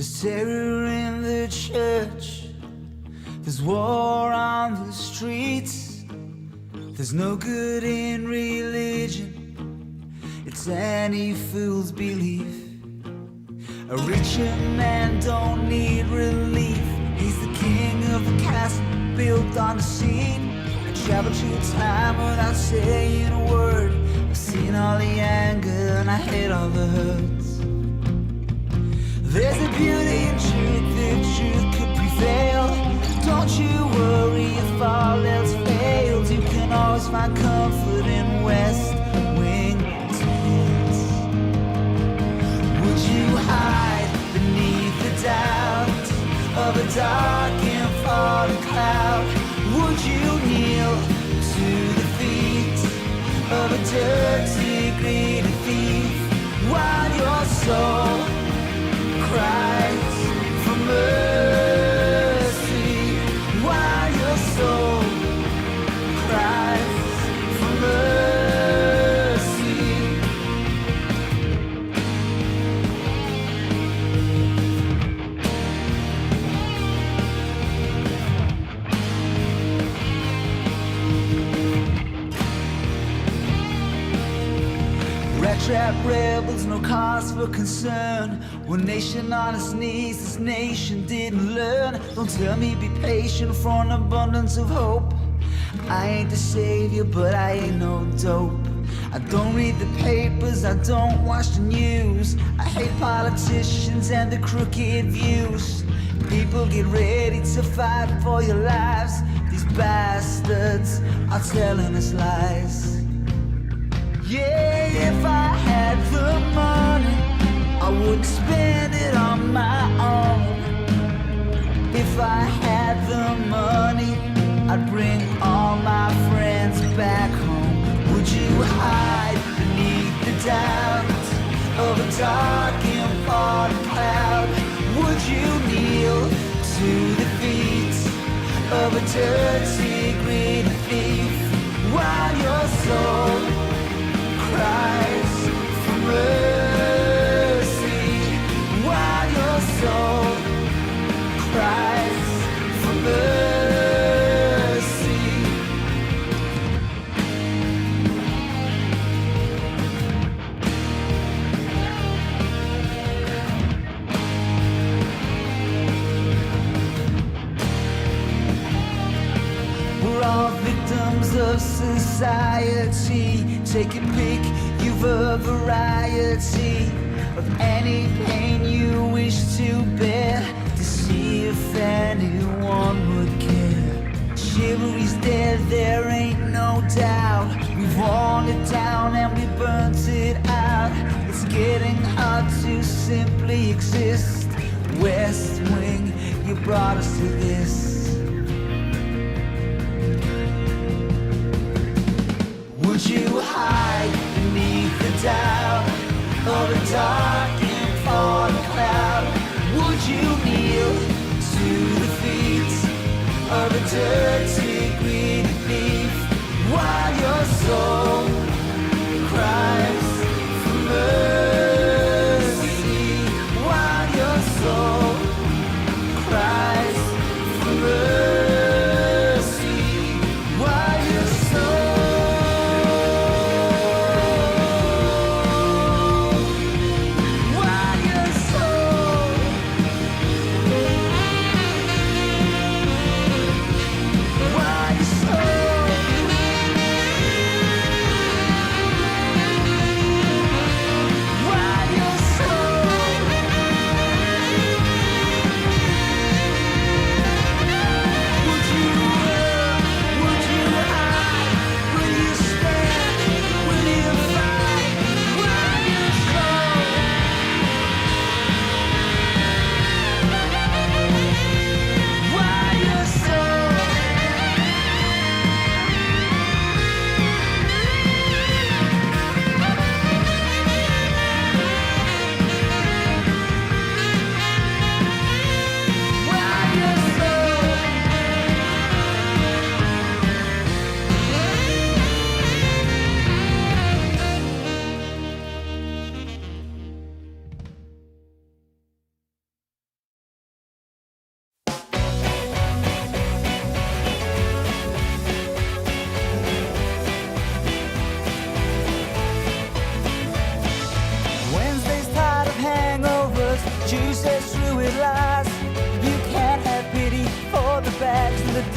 There's terror in the church, there's war on the streets. There's no good in religion, it's any fool's belief. A richer man don't need relief, he's the king of the castle built on the sea. I traveled through time without saying a word. I've seen all the anger and I hate all the hurts. There's a beauty in truth if truth could prevail. Don't you worry if all else fails. You can always find comfort in West Wing tales. Would you hide beneath the doubt of a dark and falling cloud? Would you kneel to the feet of a dirty, greedy thief while your soul cries for mercy, while your soul cries for mercy? Rat trap rebels, no cause for concern. One nation on its knees, this nation didn't learn. Don't tell me be patient for an abundance of hope. I ain't the savior, but I ain't no dope. I don't read the papers, I don't watch the news. I hate politicians and the crooked views. People get ready to fight for your lives. These bastards are telling us lies. Yeah, if I had the money, I wouldn't spend it on my own. If I had the money, I'd bring all my friends back home. Would you hide beneath the doubt of a dark and falling cloud? Would you kneel to the feet of a dirty, greedy thief while your soul cries for mercy, while your soul cries for mercy? We're all victims of society. Take a pick, you've a variety of any pain you wish to bear, to see if anyone would care. Chivalry's dead, there ain't no doubt. We've worn it down and we burnt it out. It's getting hard to simply exist. West Wing, you brought us to this. Would you hide beneath the doubt of a dark and falling cloud? Would you kneel to the feet of a dirty, greedy thief while your soul cries for mercy, while your soul cries for mercy, while your soul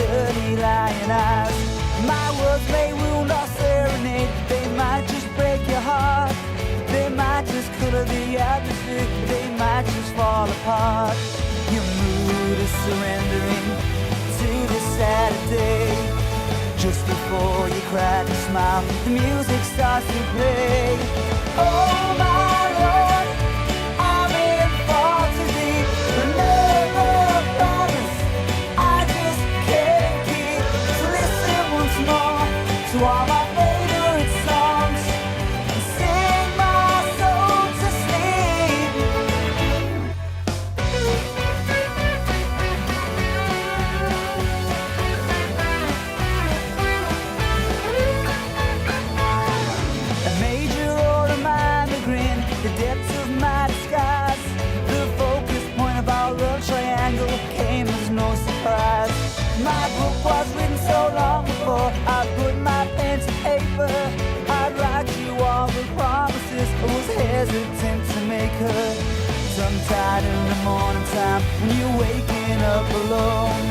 dirty lying eyes. My words may wound or serenade, they might just break your heart. They might just color the atmosphere, they might just fall apart. Your mood is surrendering to this Saturday. Just before you crack a smile, the music starts to play. Oh my Lord, I'm in far too deep. Never promise, I just can't keep. So listen once more to all my favorite songs and sing my soul to sleep. A major order migraine, the depths of my disguise. The focus point of our love triangle came as no surprise. My book was written so long before I put my pen to paper. I'd write you all the promises I was hesitant to make her. Tongue-tied in the morning time when you're waking up alone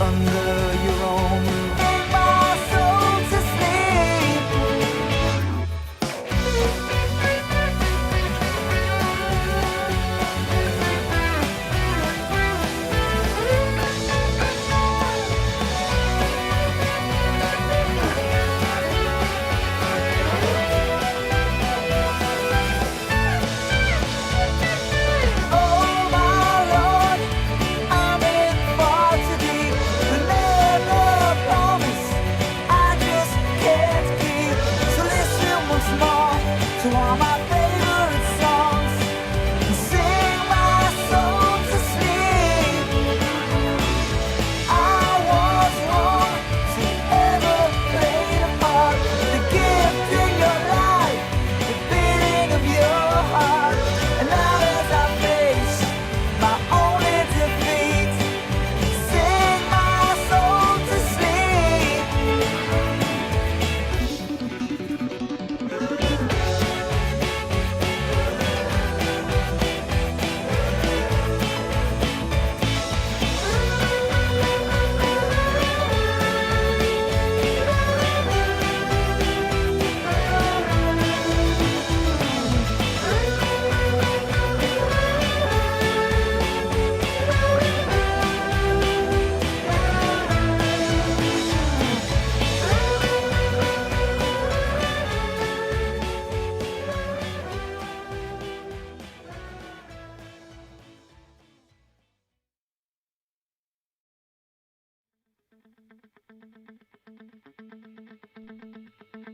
under your own roof. Take my soul to sleep. Oh my Lord, I'm in far too deep. Never promise, I just can't keep. So listen once more to all my favorite songs and sing my soul to sleep. I was wrong to ever play the part, the gift in your life, the beating of your heart. And now as I face my only defeat, sing my soul to sleep.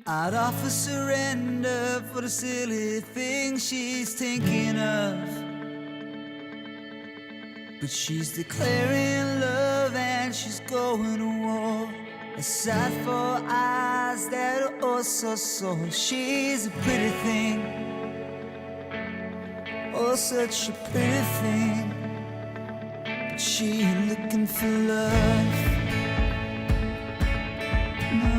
I'd offer surrender for the silly things she's thinking of, but she's declaring love and she's going to war. A sight for eyes that are oh so sore. She's a pretty thing, oh such a pretty thing, but she ain't looking for love. No.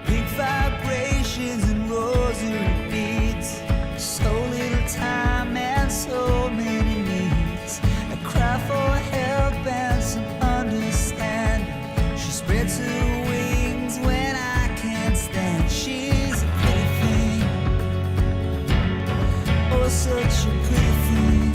Big vibrations and rosary beads, so little time and so many needs. A cry for help and some understanding. She spreads her wings when I can't stand. She's a pretty thing, oh such a pretty thing.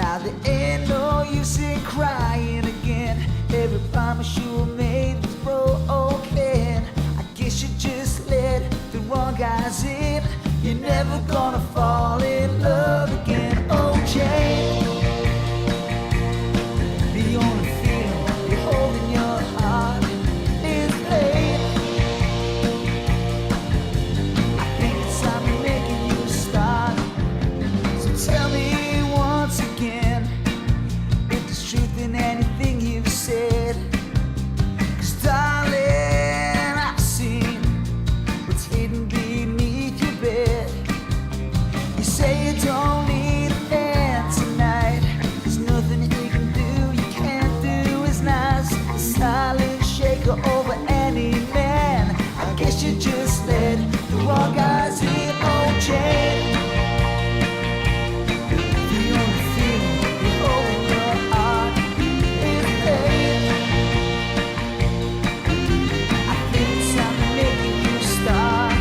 Now there ain't no use in crying again. Every promise you were made was broken. I guess you just let the wrong guys in. You're never gonna fall in love again. Oh Jane, the only feeling you hold in your heart is pain. I think it's time to making you start. So tell me once again if there's truth in anything you've said. 'Cause darling, I've seen what's hidden beneath your bed. You say you don't need a man tonight. There's nothing you can do, you can't do is nice. A silent shaker over any man. I guess you just let the wrong guys in. Oh Jane, the only feeling you hold in your heart is pain. I think it's time to making you start.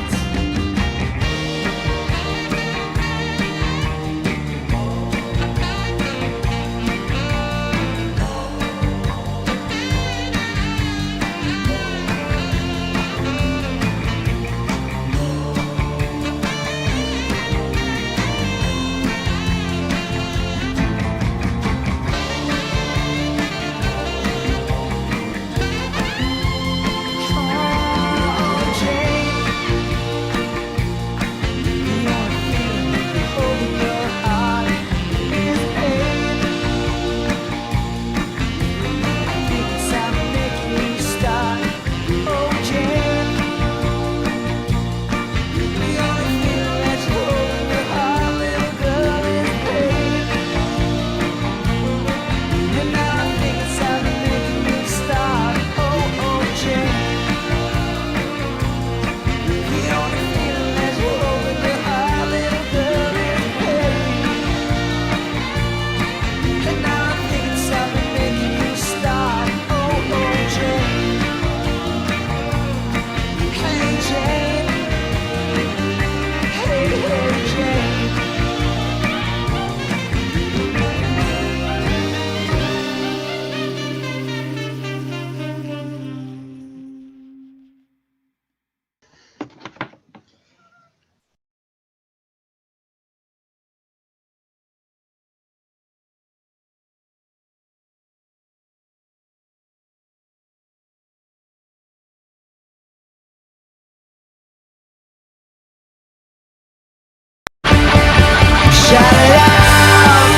Shout it out,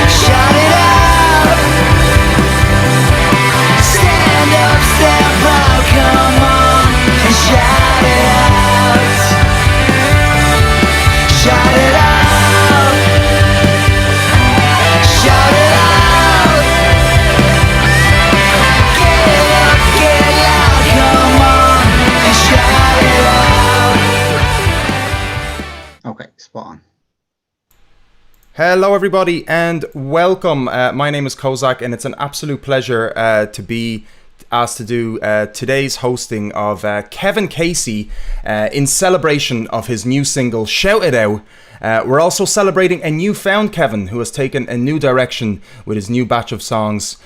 shout it out. Stand up, stand proud, come on and shout it out. Shout it out, shout it out. Get up, get loud, come on and shout it out. Okay, spot on. Hello everybody and welcome. My name is Kozak and it's an absolute pleasure to be asked to do today's hosting of Kevin Casey in celebration of his new single Shout It Out. We're also celebrating a newfound Kevin who has taken a new direction with his new batch of songs,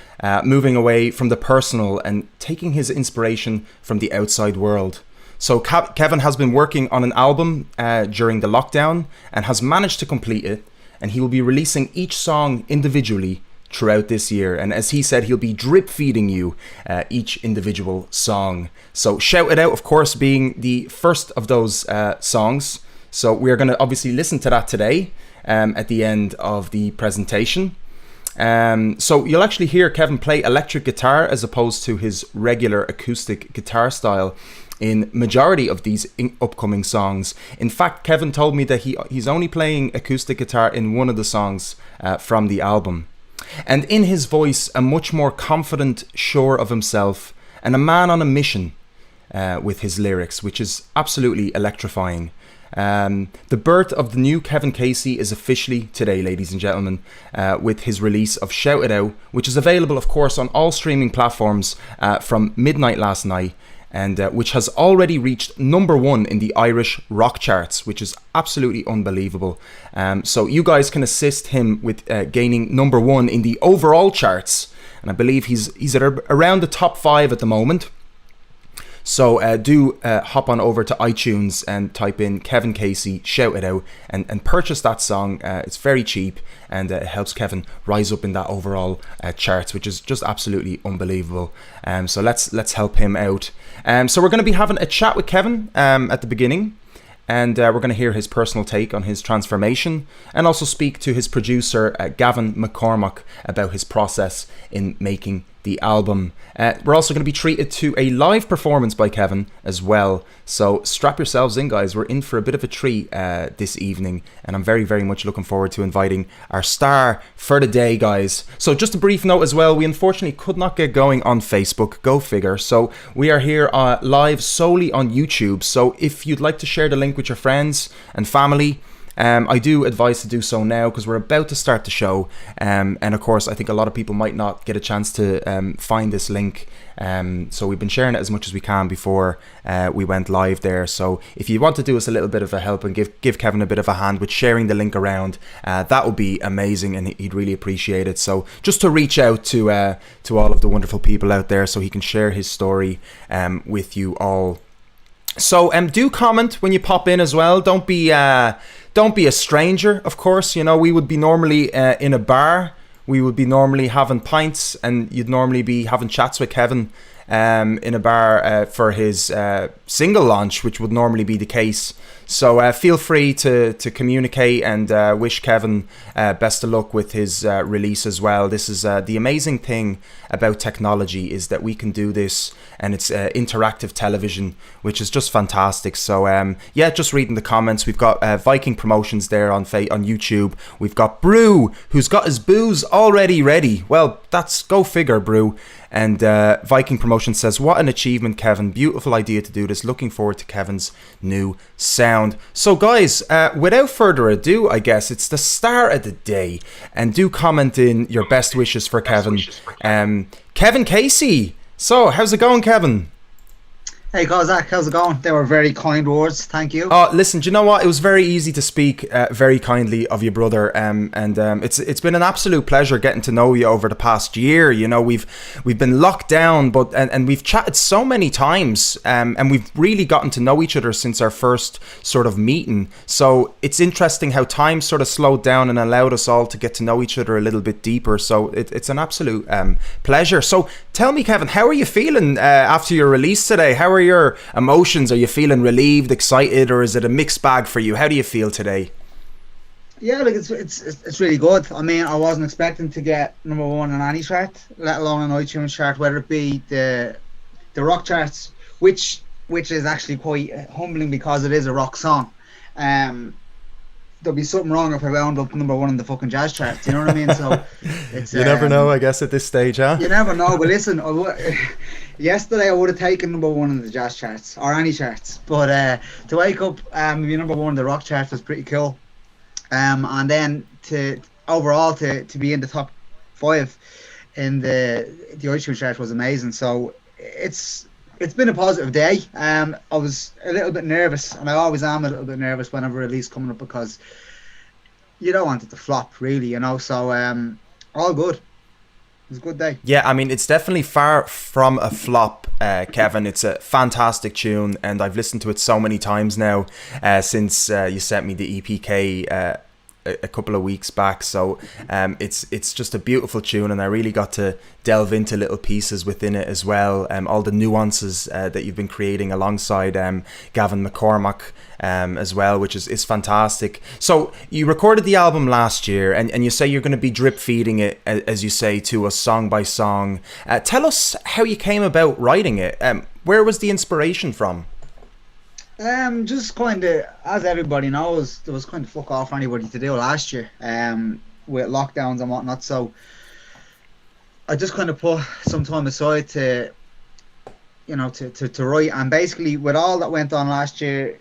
moving away from the personal and taking his inspiration from the outside world. So Kevin has been working on an album during the lockdown and has managed to complete it, and he will be releasing each song individually throughout this year. And as he said, he'll be drip feeding you each individual song. So Shout It Out, of course, being the first of those songs. So we're going to obviously listen to that today at the end of the presentation. So you'll actually hear Kevin play electric guitar as opposed to his regular acoustic guitar style in majority of these upcoming songs. In fact, Kevin told me that he's only playing acoustic guitar in one of the songs from the album. And in his voice, a much more confident, sure of himself, and a man on a mission with his lyrics, which is absolutely electrifying. The birth of the new Kevin Casey is officially today, ladies and gentlemen, with his release of Shout It Out, which is available, of course, on all streaming platforms from midnight last night. and which has already reached #1 in the Irish rock charts, which is absolutely unbelievable. So you guys can assist him with gaining #1 in the overall charts, and I believe he's at around the top 5 at the moment. So do hop on over to iTunes and type in Kevin Casey, shout it out, and purchase that song. It's very cheap, and it helps Kevin rise up in that overall charts, which is just absolutely unbelievable. So let's help him out. So we're going to be having a chat with Kevin at the beginning, and we're going to hear his personal take on his transformation, and also speak to his producer Gavin McCormack about his process in making the album. We're also going to be treated to a live performance by Kevin as well. So strap yourselves in, guys. We're in for a bit of a treat this evening, and I'm very, very much looking forward to inviting our star for the day, guys. So just a brief note as well, we unfortunately could not get going on Facebook, go figure. So we are here live solely on YouTube. So if you'd like to share the link with your friends and family, I do advise to do so now, because we're about to start the show, and of course I think a lot of people might not get a chance to find this link, so we've been sharing it as much as we can before we went live there. So if you want to do us a little bit of a help and give Kevin a bit of a hand with sharing the link around, that would be amazing, and he'd really appreciate it. So just to reach out to all of the wonderful people out there so he can share his story with you all. So do comment when you pop in as well. Don't be a stranger, of course. You know, we would be normally in a bar. We would be normally having pints, and you'd normally be having chats with Kevin in a bar for his single launch, which would normally be the case. So feel free to communicate, and wish Kevin best of luck with his release as well. This is the amazing thing about technology, is that we can do this, and it's interactive television, which is just fantastic. So yeah, just reading the comments, we've got Viking Promotions there on YouTube. We've got Brew, who's got his booze already ready. Well, that's go figure, Brew. And Viking Promotion says, what an achievement, Kevin. Beautiful idea to do this. Looking forward to Kevin's new sound. So guys, without further ado, I guess it's the star of the day. And do comment in your best wishes for Kevin. Kevin Casey. So, how's it going, Kevin? Hey Kozak, how's it going? They were very kind words, thank you. Oh, listen, do you know what? It was very easy to speak very kindly of you, brother. It's been an absolute pleasure getting to know you over the past year. You know, we've been locked down, but and we've chatted so many times, and we've really gotten to know each other since our first sort of meeting. So it's interesting how time sort of slowed down and allowed us all to get to know each other a little bit deeper. So it's an absolute pleasure. So tell me, Kevin, how are you feeling after your release today? How are your emotions? Are you feeling relieved, excited, or is it a mixed bag for you? How do you feel today? Yeah, like it's really good. I mean, I wasn't expecting to get #1 on any chart, let alone an iTunes chart, whether it be the rock charts, which is actually quite humbling because it is a rock song. There'll be something wrong if I wound up #1 in the fucking jazz charts. You know what I mean? So it's you never know, I guess, at this stage, huh? You never know. But listen, yesterday I would have taken #1 in the jazz charts or any charts, but to wake up and be #1 in the rock charts was pretty cool. And then to be in the top 5 in the iTunes chart was amazing. So it's been a positive day. I was a little bit nervous, and I always am a little bit nervous whenever a release coming up, because you don't want it to flop, really, you know. So all good. It was a good day. Yeah, I mean, it's definitely far from a flop, Kevin. It's a fantastic tune, and I've listened to it so many times now since you sent me the EPK a couple of weeks back. So it's just a beautiful tune, and I really got to delve into little pieces within it as well. All the nuances that you've been creating alongside Gavin McCormack as well, which is fantastic. So you recorded the album last year, and you say you're going to be drip feeding it, as you say, to us song by song. Tell us how you came about writing it. Where was the inspiration from? Just kind of, as everybody knows, there was kind of fuck all for anybody to do last year, with lockdowns and whatnot. So I just kind of put some time aside to write. And basically, with all that went on last year,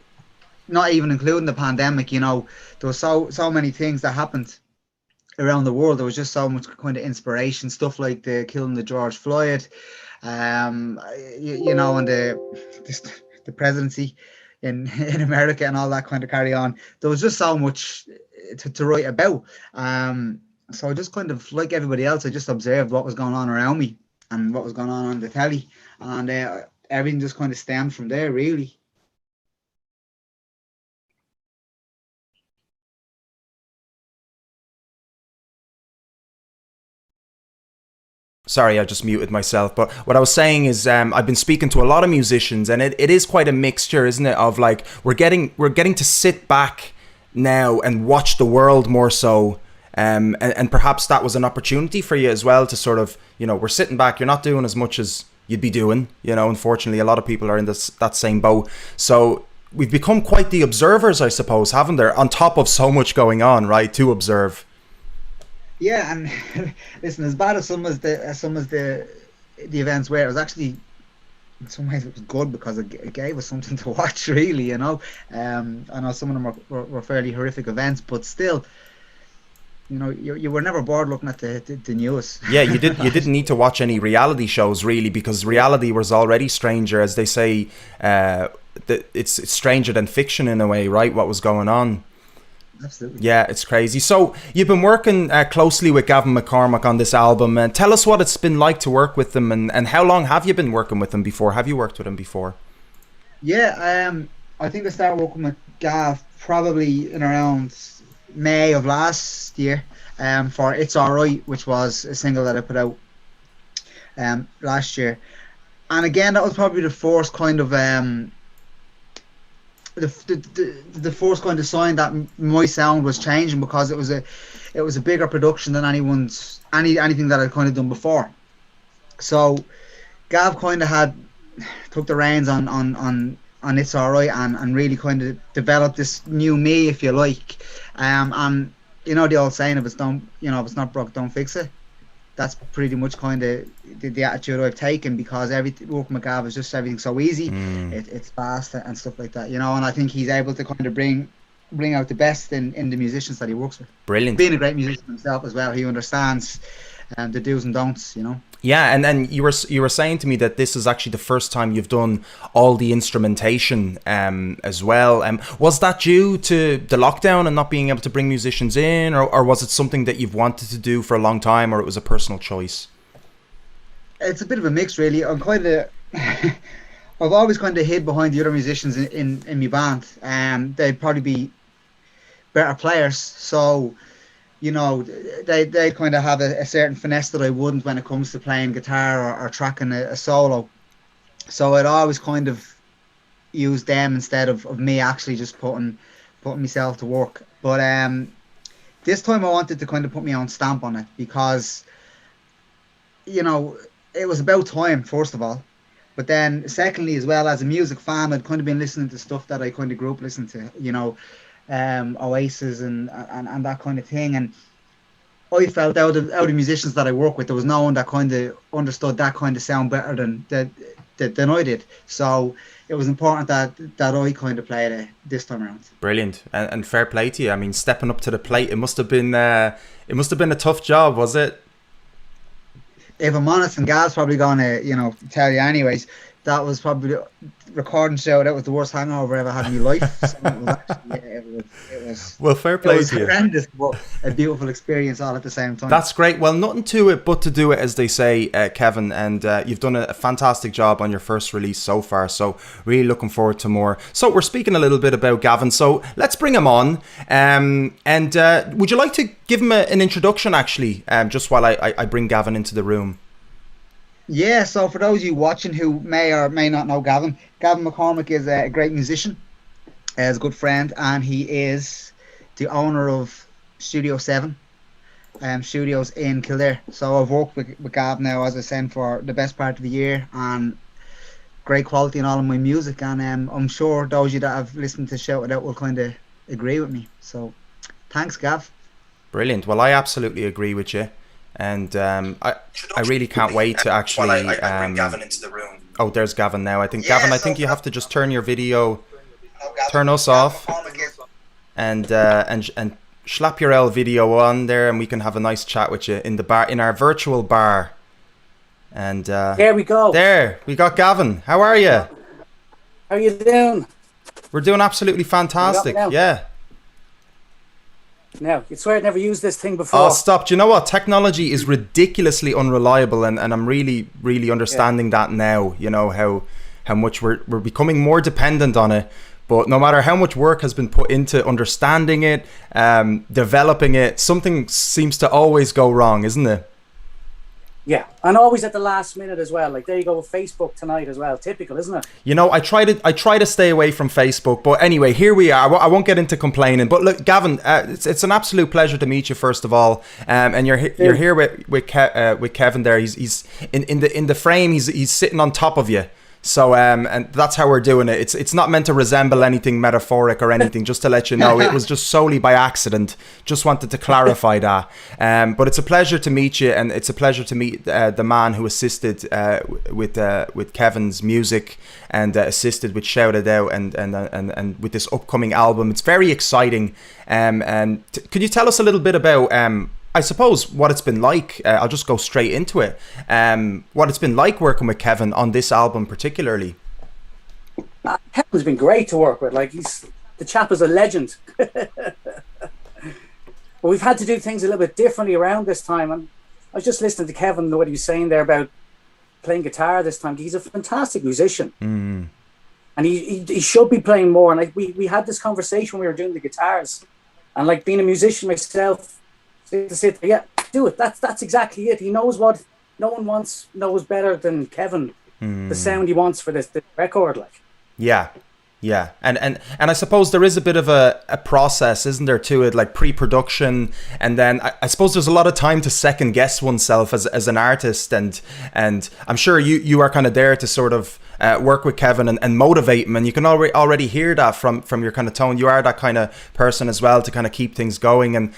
not even including the pandemic, you know, there was so many things that happened around the world. There was just so much kind of inspiration, stuff like the killing of George Floyd, you know, and the presidency in America and all that kind of carry on. There was just so much to write about. So I just kind of, like everybody else, I just observed what was going on around me and what was going on the telly, and everything just kind of stemmed from there, really. Sorry, I just muted myself. But what I was saying is, I've been speaking to a lot of musicians, and it is quite a mixture, isn't it? Of like we're getting to sit back now and watch the world more so, and perhaps that was an opportunity for you as well to sort of, you know, we're sitting back. You're not doing as much as you'd be doing. You know, unfortunately, a lot of people are in that same boat. So we've become quite the observers, I suppose, haven't there? On top of so much going on, right? To observe. Yeah, and listen, as bad as some of the events were, it was actually, in some ways it was good because it gave us something to watch, really. You know, I know some of them were fairly horrific events, but still, you know, you were never bored looking at the news. Yeah, you didn't need to watch any reality shows really, because reality was already stranger, as they say. It's stranger than fiction in a way, right? What was going on. Absolutely. Yeah, it's crazy. So you've been working closely with Gavin McCormack on this album, and tell us what it's been like to work with them, and how long have you been working with them before? Have you worked with him before? Yeah, I think I started working with Gav probably in around May of last year, for It's Alright, which was a single that I put out last year. And again, that was probably the first kind of the first kind of sign that my sound was changing, because it was a bigger production than anything that I'd kind of done before. So Gav kind of took the reins on It's Alright, and really kind of developed this new me, if you like. And you know the old saying, if it's not broke, don't fix it. That's pretty much kind of the attitude I've taken, because working with Gav is just everything so easy. It's fast and stuff like that, you know. And I think he's able to kind of bring out the best in the musicians that he works with. Brilliant. Being a great musician himself as well, he understands the do's and don'ts, you know. Yeah, and then you were saying to me that this is actually the first time you've done all the instrumentation as well. Was that due to the lockdown and not being able to bring musicians in, or was it something that you've wanted to do for a long time, or it was a personal choice? It's a bit of a mix, really. I'm kind of I've always kind of hid behind the other musicians in my band. They'd probably be better players, so you know, they kind of have a certain finesse that I wouldn't when it comes to playing guitar or tracking a solo. So I'd always kind of use them instead of me actually just putting myself to work. But this time I wanted to kind of put my own stamp on it, because, you know, it was about time, first of all. But then secondly, as well, as a music fan, I'd kind of been listening to stuff that I kind of grew up listening to, you know, Oasis and that kind of thing, and I felt out of musicians that I work with, there was no one that kind of understood that kind of sound better than I did. So it was important that I kind of played it this time around. Brilliant, and fair play to you. I mean, stepping up to the plate, it must have been a tough job, was it? If I'm honest, and Gav's probably gonna, you know, tell you anyways, that was probably the recording show. That was the worst hangover I ever had in my life. So it was well, fair play to you. It was horrendous, but a beautiful experience all at the same time. That's great. Well, nothing to it but to do it, as they say, Kevin. And you've done a fantastic job on your first release so far. So really looking forward to more. So we're speaking a little bit about Gavin. So let's bring him on. And would you like to give him an introduction, actually, just while I bring Gavin into the room? Yeah, so for those of you watching who may or may not know Gavin McCormack is a great musician, is a good friend, and he is the owner of Studio 7 studios in Kildare. So I've worked with Gav now, as I said, for the best part of the year, and great quality in all of my music, and I'm sure those of you that have listened to Shout It Out will kind of agree with me. So thanks, Gav. Brilliant. Well, I absolutely agree with you. And I really can't wait to actually bring Gavin into the room. Oh, there's Gavin now. I think Gavin, I think you have to just turn your video, turn us off, and slap your L video on there, and we can have a nice chat with you in the bar, in our virtual bar. And there we go. There we got Gavin. How are you? How you doing? We're doing absolutely fantastic. Yeah. Now, you'd swear I'd never used this thing before. Oh, stop. Do you know what? Technology is ridiculously unreliable, and I'm really, really understanding that now. You know, how much we're becoming more dependent on it. But no matter how much work has been put into understanding it, developing it, something seems to always go wrong, isn't it? Yeah, and always at the last minute as well. Like, there you go with Facebook tonight as well. Typical, isn't it? You know, I try to stay away from Facebook, but anyway, here we are. I won't get into complaining. But look, Gavin, it's an absolute pleasure to meet you first of all. And you're here with Kevin there. He's in the frame. He's sitting on top of you. So and that's how we're doing it. It's not meant to resemble anything metaphoric or anything. Just to let you know, it was just solely by accident. Just wanted to clarify that. But it's a pleasure to meet you, and it's a pleasure to meet the man who assisted with Kevin's music and assisted with Shout It Out and with this upcoming album. It's very exciting. And could you tell us a little bit about I suppose what it's been like? I'll just go straight into it. What it's been like working with Kevin on this album, particularly. Kevin's been great to work with. Like, the chap is a legend. But we've had to do things a little bit differently around this time. And I was just listening to Kevin, what he was saying there about playing guitar this time. He's a fantastic musician, and he should be playing more. And like we had this conversation when we were doing the guitars, and like being a musician myself. To sit there, yeah, do it. That's exactly it. He knows what no one knows better than Kevin. The sound he wants for this record, like. Yeah. And I suppose there is a bit of a process, isn't there, to it, like pre-production, and then I suppose there's a lot of time to second guess oneself as an artist, and I'm sure you are kind of there to sort of work with Kevin and motivate him, and you can already hear that from your kind of tone. You are that kind of person as well to kind of keep things going, and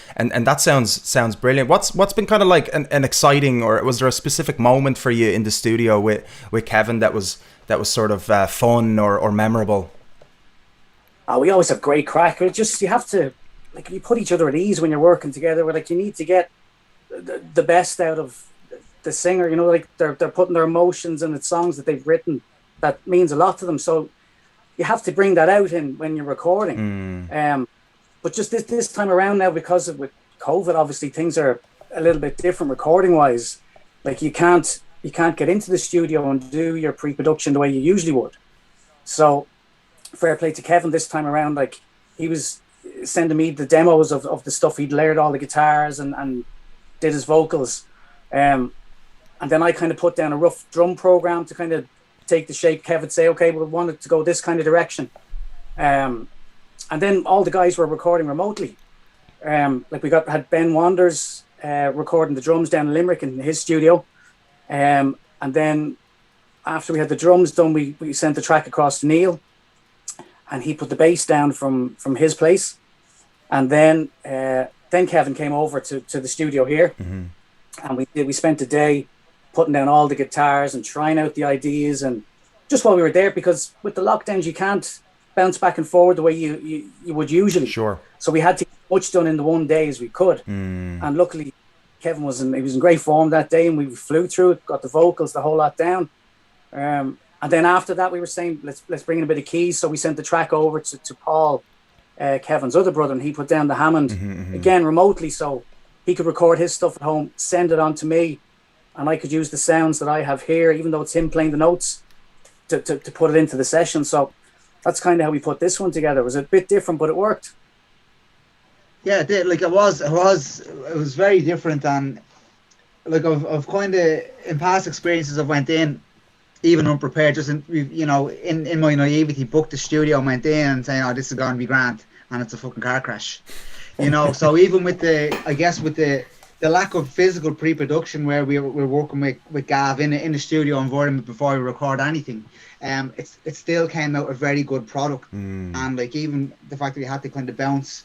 that sounds brilliant. What's been kind of like an exciting, or was there a specific moment for you in the studio with Kevin that was sort of fun or memorable? Oh, we always have great crack. It's just, you have to, like, you put each other at ease when you're working together. Where, like, you need to get the best out of the singer. You know, like they're putting their emotions in the songs that they've written. That means a lot to them. So you have to bring that out when you're recording. But just this time around now, because with COVID, obviously things are a little bit different recording wise. Like, you can't get into the studio and do your pre-production the way you usually would. So fair play to Kevin this time around. Like, he was sending me the demos of the stuff. He'd layered all the guitars and did his vocals. And then I kind of put down a rough drum program to kind of take the shape. Kevin say, okay, we want it to go this kind of direction. And then all the guys were recording remotely. Like, we had Ben Wanders recording the drums down in Limerick in his studio. And then after we had the drums done, we sent the track across to Neil, and he put the bass down from his place. And then Kevin came over to the studio here, and we spent a day putting down all the guitars and trying out the ideas. And just while we were there, because with the lockdowns you can't bounce back and forward the way you would usually. Sure. So we had to get as much done in the one day as we could. And luckily Kevin was in great form that day, and we flew through it, got the vocals, the whole lot down. And then after that, we were saying, let's bring in a bit of keys. So we sent the track over to Paul, Kevin's other brother, and he put down the Hammond again remotely, so he could record his stuff at home, send it on to me, and I could use the sounds that I have here, even though it's him playing the notes, to put it into the session. So that's kind of how we put this one together. It was a bit different, but it worked. Yeah, it did. Like, it was very different, and like I've kind of, in past experiences, I've went in even unprepared, just in my naivety, booked the studio and went in and saying, oh, this is going to be grand, and it's a fucking car crash, so even with the lack of physical pre-production, where we're working with Gav in the studio environment before we record anything, it still came out a very good product. And like, even the fact that we had to kind of bounce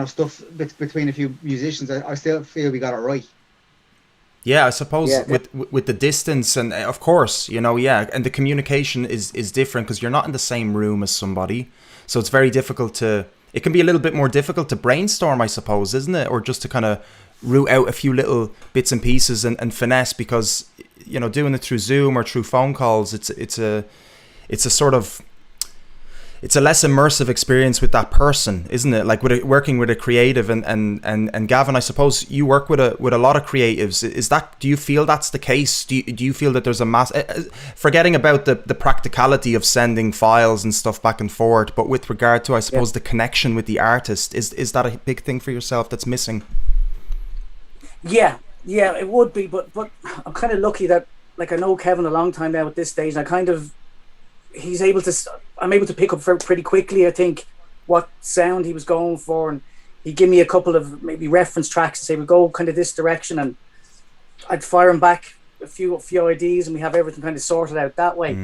stuff between a few musicians, I still feel we got it right. Yeah, I suppose with the distance, and of course, and the communication is different because you're not in the same room as somebody, so it's very difficult to it can be a little bit more difficult to brainstorm, I suppose, isn't it? Or just to kind of root out a few little bits and pieces and finesse, because, you know, doing it through Zoom or through phone calls, it's a sort of, it's a less immersive experience with that person, isn't it? Like working with a creative, and Gavin, I suppose you work with a lot of creatives. Is that, do you feel that's the case? Do you feel that there's a mass, forgetting about the practicality of sending files and stuff back and forth, but with regard to, I suppose, the connection with the artist, is that a big thing for yourself that's missing? Yeah, it would be, but I'm kind of lucky that, like, I know Kevin a long time now at this stage, and I'm able to pick up pretty quickly, I think, what sound he was going for, and he'd give me a couple of maybe reference tracks and say, we'll go kind of this direction, and I'd fire him back a few ideas, and we have everything kind of sorted out that way.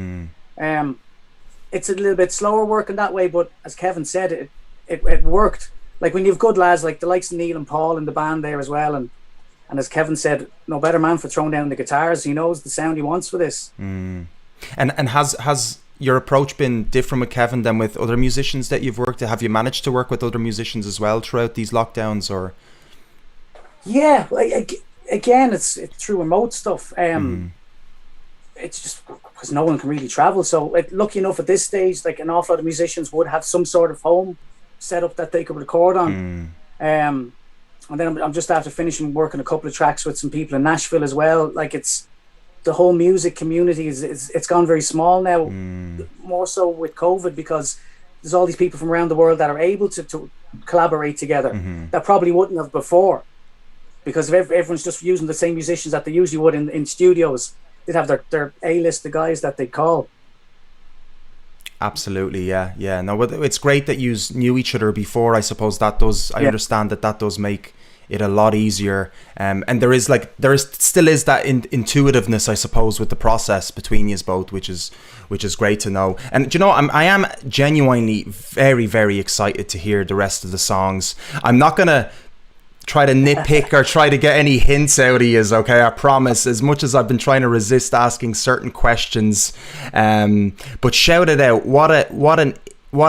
It's a little bit slower working that way, but as Kevin said, it worked. Like, when you have good lads like the likes of Neil and Paul in the band there as well, and as Kevin said, no better man for throwing down the guitars. He knows the sound he wants for this. And has your approach been different with Kevin than with other musicians that you've worked with? Have you managed to work with other musicians as well throughout these lockdowns, or? Yeah, again, it's through remote stuff. It's just because no one can really travel. So, lucky enough at this stage, like, an awful lot of musicians would have some sort of home setup that they could record on. And then I'm just after finishing working a couple of tracks with some people in Nashville as well. Like, it's, the whole music community it's gone very small now, more so with COVID, because there's all these people from around the world that are able to collaborate together that probably wouldn't have before, because if everyone's just using the same musicians that they usually would in studios, they'd have their A-list, the guys that they call. Absolutely, yeah. No, it's great that you knew each other before. I suppose that does, I understand that does make it a lot easier, and there still is that intuitiveness, I suppose, with the process between you both, which is great to know. And you know, I am genuinely very, very excited to hear the rest of the songs. I'm not gonna try to nitpick or try to get any hints out of you, okay? I promise, as much as I've been trying to resist asking certain questions, but shout it out. What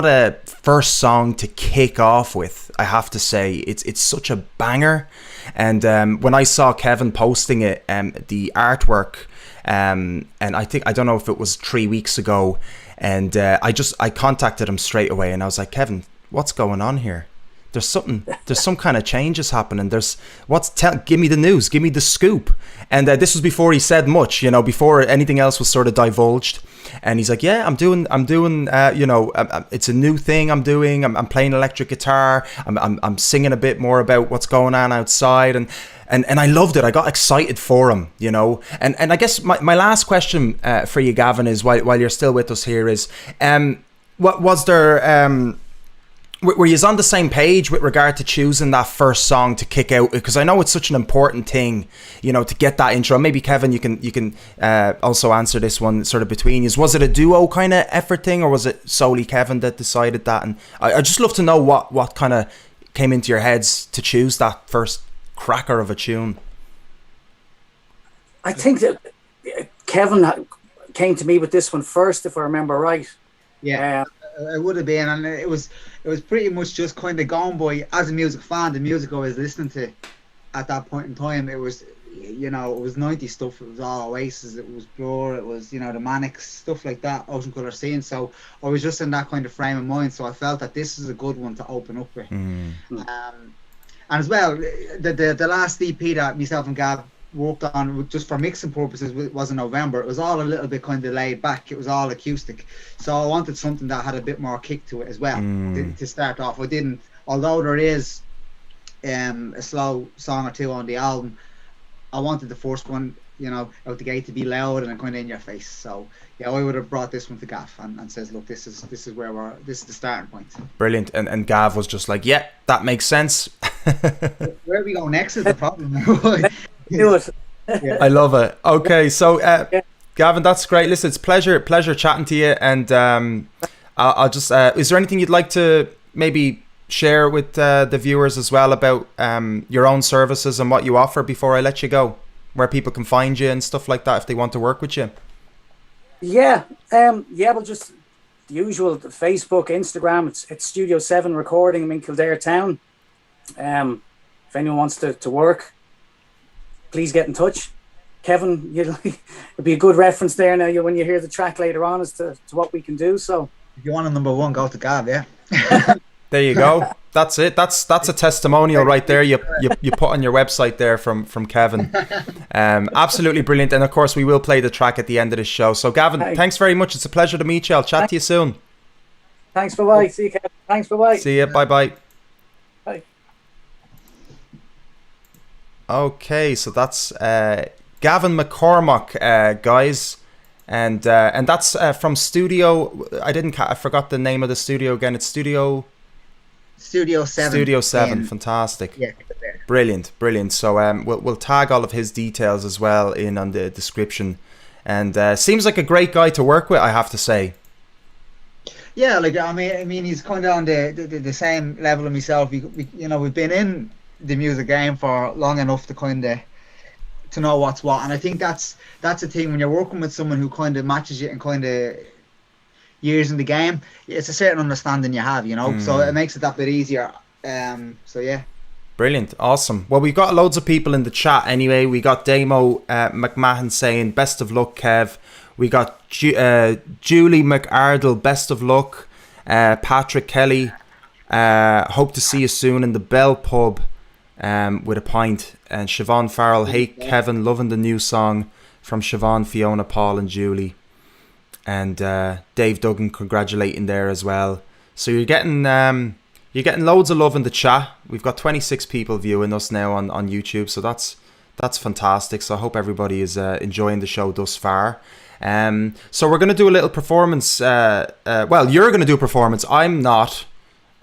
a first song to kick off with. I have to say, it's such a banger. And when I saw Kevin posting it, the artwork, and I don't know if it was 3 weeks ago, and I contacted him straight away, and I was like, Kevin, what's going on here? There's some kind of changes happening. Give me the news, give me the scoop. And this was before he said much, you know, before anything else was sort of divulged. And he's like, yeah, I'm doing, you know, it's a new thing I'm doing. I'm playing electric guitar. I'm singing a bit more about what's going on outside. And I loved it. I got excited for him, you know. And I guess my last question for you, Gavin, is while you're still with us here is, what was there, were you on the same page with regard to choosing that first song to kick out? Because I know it's such an important thing, you know, to get that intro. Maybe Kevin, you can also answer this one sort of between you. Was it a duo kind of effort thing, or was it solely Kevin that decided that? And I just love to know what kind of came into your heads to choose that first cracker of a tune. I think that Kevin came to me with this one first, if I remember right. Yeah. It would have been, and it was pretty much just kind of gone by, as a music fan, the music I was listening to at that point in time. It was, you know, it was 90s stuff. It was all Oasis, it was Blur, it was, you know, the Manics, stuff like that, Ocean Colour Scene. So I was just in that kind of frame of mind, so I felt that this is a good one to open up with. And as well, the last EP that myself and Gav worked on just for mixing purposes was in November. It was all a little bit kind of laid back. It was all acoustic, so I wanted something that had a bit more kick to it as well to start off. I didn't, although there is a slow song or two on the album, I wanted the first one, you know, out the gate to be loud and kind of in your face. So yeah, I would have brought this one to Gav and says, look, this is where this is the starting point. Brilliant. And Gav was just like, yeah, that makes sense. Where we go next is the problem. Do it. Yeah. I love it. Okay, so Gavin, that's great. Listen, it's pleasure chatting to you. And I'll just is there anything you'd like to maybe share with the viewers as well about your own services and what you offer before I let you go, where people can find you and stuff like that if they want to work with you? Well, just the usual Facebook, Instagram. It's Studio 7 Recording. I'm in Kildare town. If anyone wants to work, please get in touch. Kevin, it'll be a good reference there now when you hear the track later on as to what we can do. So if you want a number one, go to Gav, yeah. There you go. That's it. That's a testimonial right there. You put on your website there from Kevin. Absolutely brilliant. And of course, we will play the track at the end of the show. So Gavin, thanks very much. It's a pleasure to meet you. I'll chat to you soon. Thanks. Bye-bye. See you, Kevin. Thanks. Bye-bye. See you. Bye-bye. Bye. Okay, so that's Gavin McCormack, guys. And that's from Studio. I forgot the name of the studio again. It's Studio 7. Studio 7, fantastic. Yeah, brilliant. So we'll tag all of his details as well in on the description. And seems like a great guy to work with, I have to say. Yeah, like I mean, he's kind of on the same level of myself. We've been in the music game for long enough to kind of to know what's what, and I think that's the thing when you're working with someone who kind of matches you and kind of years in the game. It's a certain understanding you have, so it makes it that bit easier. So yeah, brilliant, awesome. Well, we've got loads of people in the chat anyway. We got Damo McMahon saying best of luck, Kev. We got Julie McArdle, best of luck. Patrick Kelly, hope to see you soon in the Bell Pub with a pint. And Siobhan Farrell, hey Kevin, loving the new song from Siobhan, Fiona, Paul and Julie. And Dave Duggan congratulating there as well. So you're getting loads of love in the chat. We've got 26 people viewing us now on YouTube, so that's fantastic. So I hope everybody is enjoying the show thus far. So we're going to do a little performance. Well, you're going to do a performance. I'm not.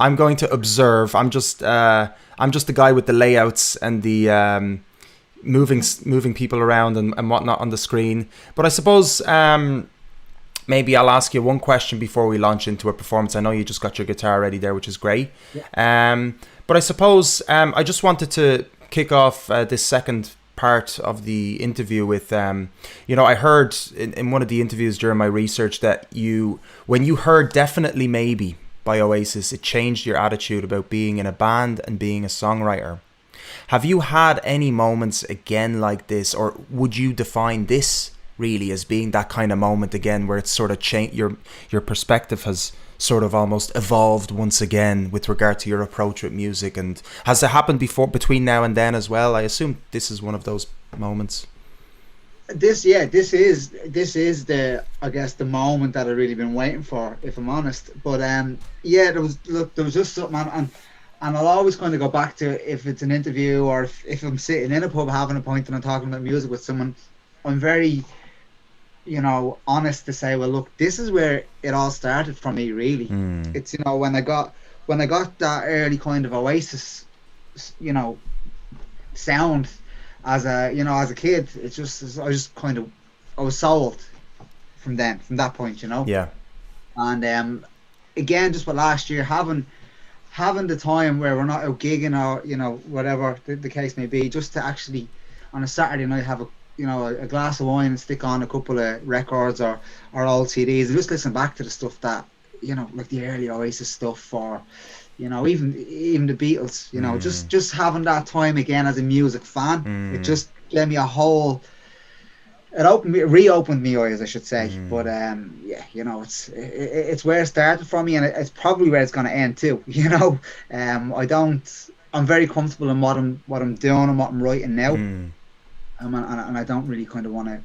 I'm going to observe. I'm just the guy with the layouts and the moving people around and whatnot on the screen. But I suppose maybe I'll ask you one question before we launch into a performance. I know you just got your guitar ready there, which is great. Yeah. But I suppose I just wanted to kick off this second part of the interview with I heard in one of the interviews during my research that when you heard Definitely Maybe by Oasis, it changed your attitude about being in a band and being a songwriter. Have you had any moments again like this, or would you define this really as being that kind of moment again where it's sort of changed, your perspective has sort of almost evolved once again with regard to your approach with music? And has it happened before between now and then as well? I assume this is one of those moments. This is the, I guess, the moment that I've really been waiting for, if I'm honest. But there was just something, and I'll always kind of go back to, if it's an interview or if I'm sitting in a pub having a pint and I'm talking about music with someone, I'm very honest to say, well, look, this is where it all started for me, really. It's when I got that early kind of Oasis sound as a kid, it's just I was sold from that point, Yeah. And again, just with last year, having the time where we're not out gigging or whatever the case may be, just to actually on a Saturday night have a glass of wine and stick on a couple of records or old CDs and just listen back to the stuff that like the early Oasis stuff, or even the Beatles, just having that time again as a music fan. It just gave me it reopened me eyes, I should say. But it's where it started for me, and it's probably where it's going to end too. I'm very comfortable in what I'm doing and what I'm writing now. And I don't really kind of want to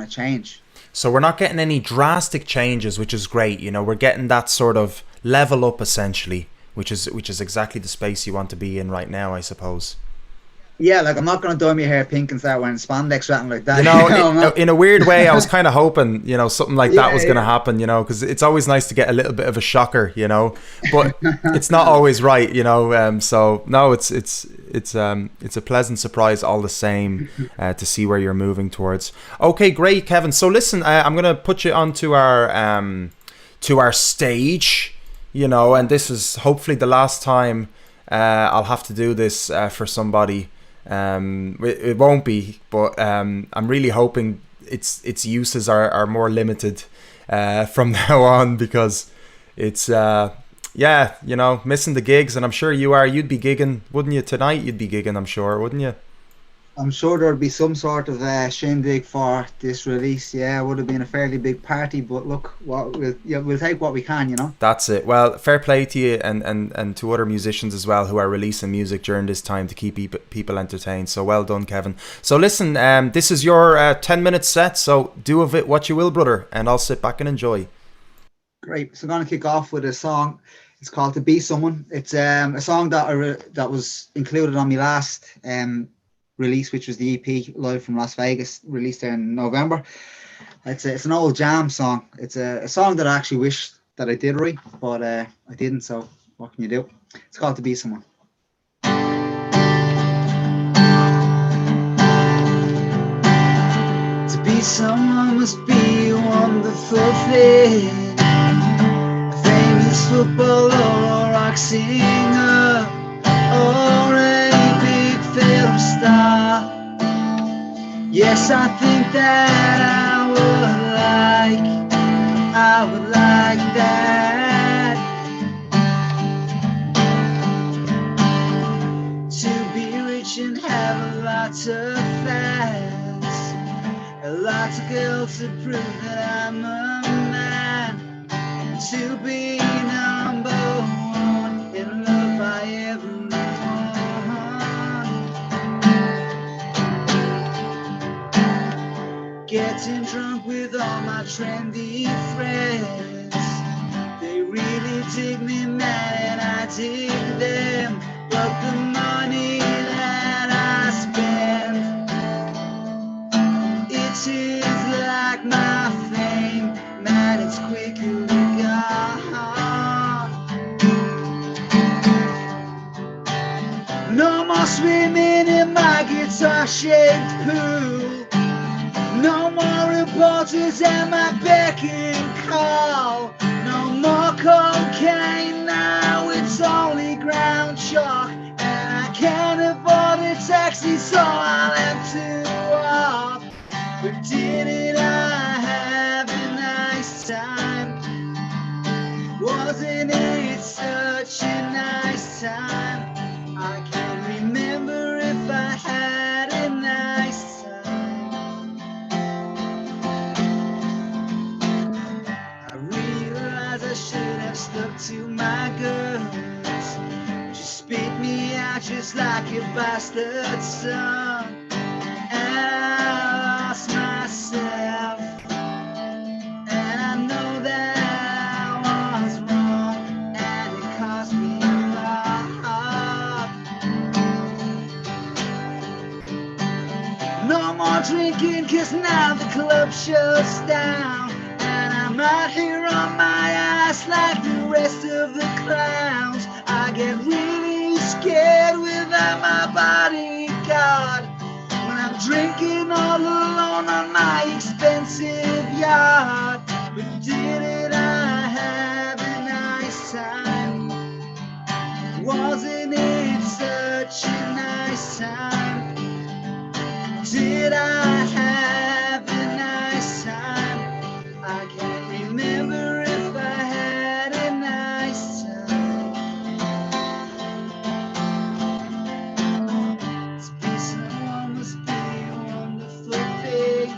change. So we're not getting any drastic changes, which is great. We're getting that sort of level up essentially, which is exactly the space you want to be in right now, I suppose. Yeah, like I'm not going to dye my hair pink and start wearing spandex or anything like that. In a weird way, I was kind of hoping, something like that was going to happen, because it's always nice to get a little bit of a shocker, but it's not always right, So no, it's a pleasant surprise all the same to see where you're moving towards. Okay, great, Kevin. So listen, I'm going to put you onto our stage, and this is hopefully the last time I'll have to do this for somebody. It won't be, but I'm really hoping its uses are more limited from now on, because It's yeah, you know, missing the gigs, and I'm sure you are. You'd be gigging, wouldn't you? Tonight you'd be gigging, I'm sure, wouldn't you? I'm sure there'd be some sort of shindig for this release. Yeah, it would have been a fairly big party, but look, we'll take what we can, you know. That's it. Well, fair play to you and to other musicians as well who are releasing music during this time to keep people entertained. So well done, Kevin. So listen, this is your 10-minute set, so do of it what you will, brother, and I'll sit back and enjoy. Great. So I'm going to kick off with a song. It's called "To Be Someone." It's a song that was included on my last release, which was the EP Live from Las Vegas, released there in November. It's an old jam song. It's a song that I actually wish that I did write, but I didn't. So what can you do? It's called "To Be Someone." To be someone must be a wonderful thing. A famous footballer or rock singer, or a big film star. Yes, I think that I would like that. To be rich and have a lot of fans, a lot of girls to prove that I'm a man. To be number one in love by everyone. Getting drunk with all my trendy friends. They really dig me, man, and I dig them. But the money that I spend, it is like my fame, man, it's quickly gone. No more swimming in my guitar-shaped pool. No more reporters at my beck and call. No more cocaine, now it's only ground chalk. And I can't afford a taxi, so I'll have to walk. But didn't I have a nice time? Wasn't it such a nice time? I can't remember if I had a nice time. I realize I should have stuck to my guns. She spit me out just like a bastard son. And I lost myself. And I know that I was wrong, and it cost me a lot. No more drinking, cause now the club shuts down. And I'm out here on my ass like the rest of the clowns. I get really scared without my bodyguard when I'm drinking all alone on my expensive yacht. But didn't I have a nice time? Wasn't it such a nice time? Did I have a nice time? I can't remember if I had a nice time. To be someone must be a wonderful thing.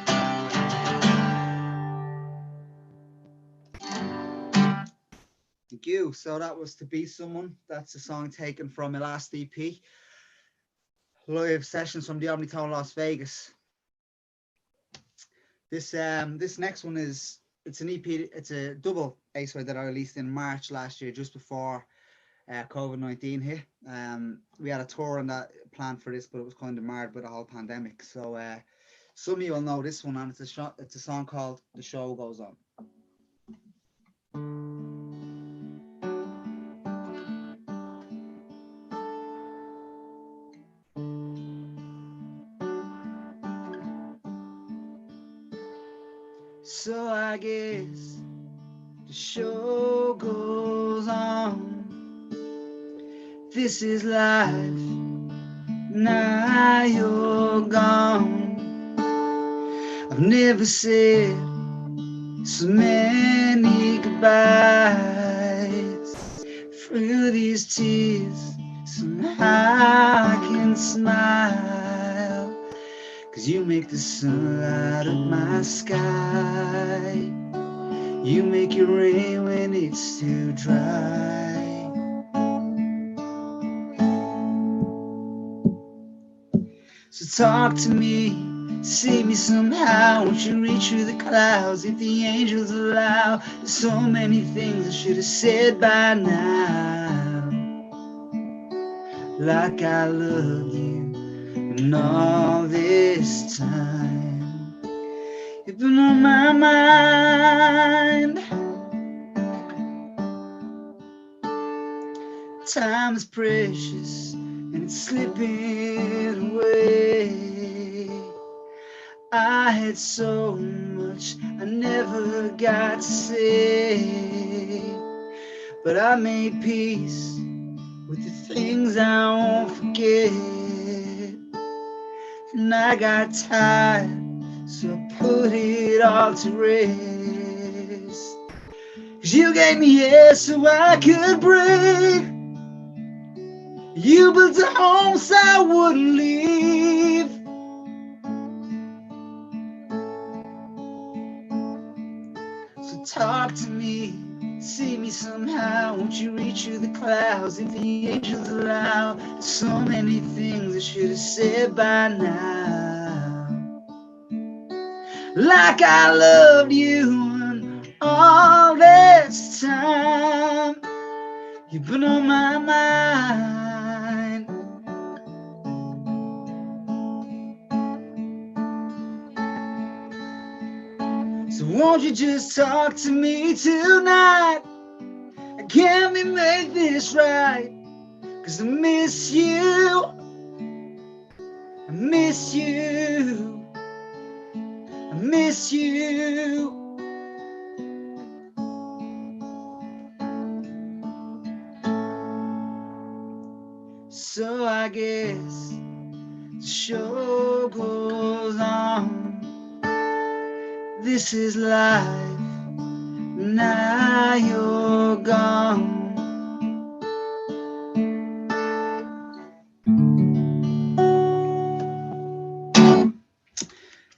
Thank you. So that was "To Be Someone." That's a song taken from my last EP. Live sessions from the Omnitone Las Vegas. This next one it's an EP. It's a double A-side that I released in March last year, just before COVID-19 hit. We had a tour on that planned for this, but it was kind of marred by the whole pandemic. So some of you will know this one, and it's a song called "The Show Goes On." So I guess the show goes on. This is life, now you're gone. I've never said so many goodbyes. through these tears, somehow I can smile. 'Cause you make the sun light up my sky. You make it rain when it's too dry. So talk to me, save me somehow. Won't you reach through the clouds if the angels allow? There's so many things I should have said by now, like I loved you and all this time. You've been on my mind. Time is precious and it's slipping away. I had so much I never got to say, but I made peace with the things I won't forget. And I got tired, so I put it all to rest. 'Cause you gave me air so I could breathe. You built a home so I wouldn't leave. So talk to me, see me somehow. Won't you reach through the clouds if the angels allow? There's so many things I should have said by now, like I loved you and all this time. You've been on my mind. So won't you just talk to me tonight? Can we make this right? 'Cause I miss you, I miss you, I miss you. So I guess the show goes on. This is life, now you're gone.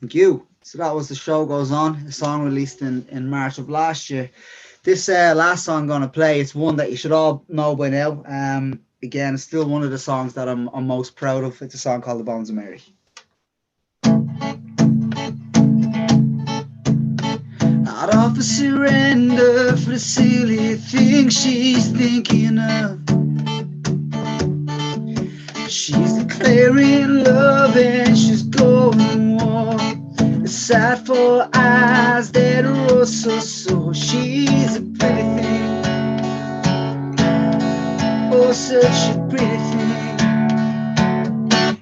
Thank you. So that was The Show Goes On, a song released in March of last year. This last song I'm going to play, it's one that you should all know by now. Again, it's still one of the songs that I'm most proud of. It's a song called The Bones of Mary. I'd offer surrender for the silly things she's thinking of. She's declaring love and she's going war. A sad for eyes that are oh so sore. She's a pretty thing, oh such a pretty thing.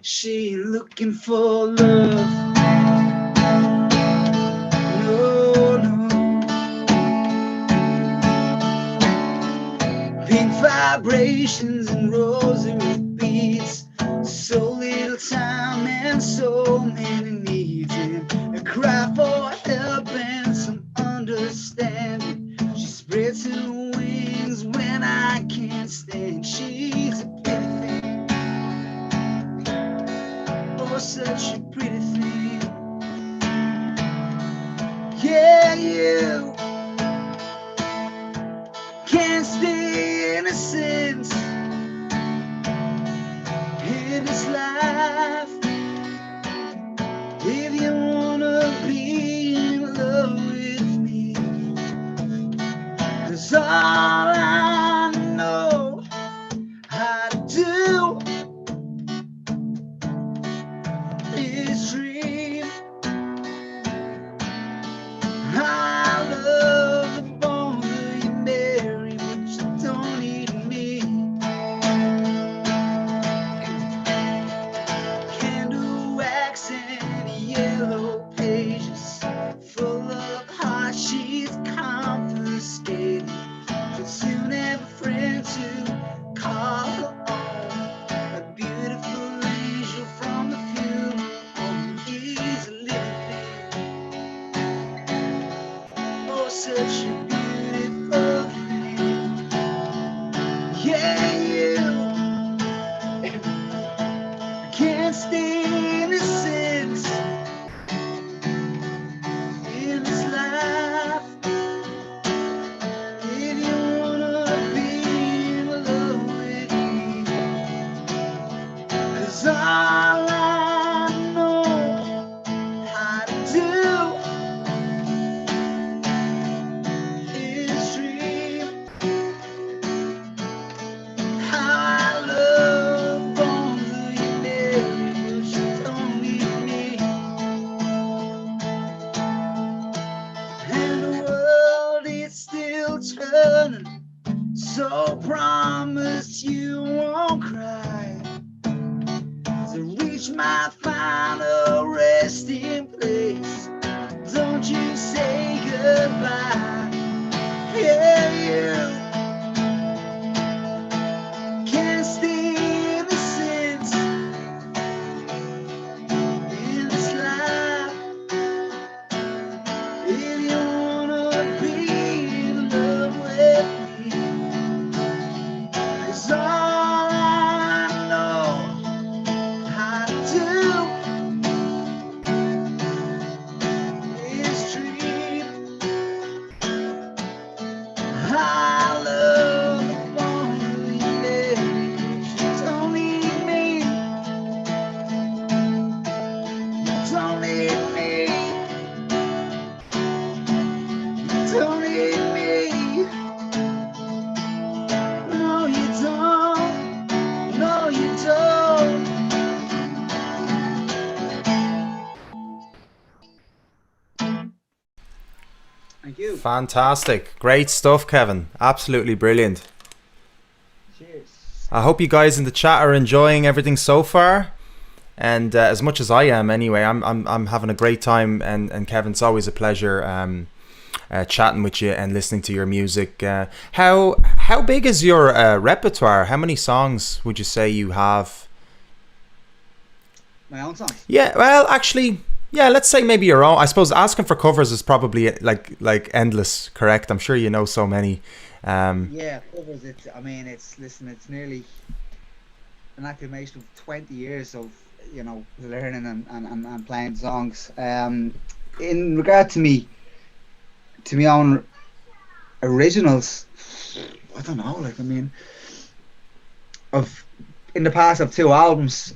She ain't looking for love, no, no. Pink vibrations and rosary beads. So little time and so many needs, and a cry for help and some understanding. She spreads her wings when I can't stand. She's a pretty thing, oh such a pretty thing. Yeah, you can't stay innocent in this life if you wanna be in love with me. 'Cause all I know how to do is dream. I love the bones of you, Mary, but you don't need me. Candle wax and yellow pages full of heart she's confiscated. She'll soon have a friend to call her own, a beautiful angel from the funeral home. He's a living thing, oh such a beautiful thing. Yeah. final resting place. Don't you say goodbye. Yeah, you can't stay innocent in this life. If you wanna be in love with me, it's all I know how to do is treat. I love the one you live. She don't need me. Don't need me. Don't need me. No, you don't. No, you don't. Thank you. Fantastic. Great stuff, Kevin. Absolutely brilliant. Cheers. I hope you guys in the chat are enjoying everything so far. And as much as I am anyway, I'm having a great time, and Kevin, it's always a pleasure chatting with you and listening to your music. How big is your repertoire? How many songs would you say you have? My own songs. Yeah, well, actually, yeah, let's say maybe your own. I suppose asking for covers is probably like endless, correct? I'm sure you know so many. Yeah, covers. It's nearly an accumulation of 20 years of learning and playing songs. In regard to me own originals, I don't know. In the past, I've 2 albums.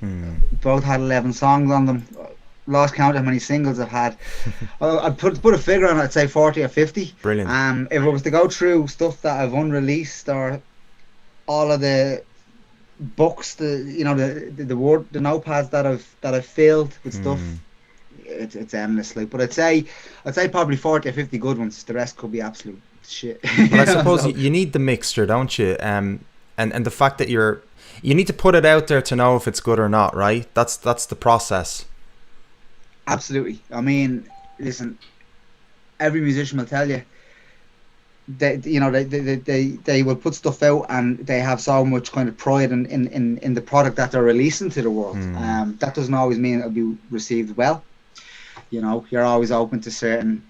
Both had 11 songs on them. Lost count how many singles I've had. I'd put a figure on it. I'd say 40 or 50. Brilliant. If I was to go through stuff that I've unreleased, or all of the books, the notepads that I've filled with stuff, it's endless. But I'd say probably 40 or 50 good ones. The rest could be absolute shit. Well, I suppose you need the mixture, don't you? And the fact that you need to put it out there to know if it's good or not, right? That's the process. Absolutely. I mean, listen, every musician will tell you they will put stuff out, and they have so much kind of pride in the product that they're releasing to the world. That doesn't always mean it'll be received well. You're always open to certain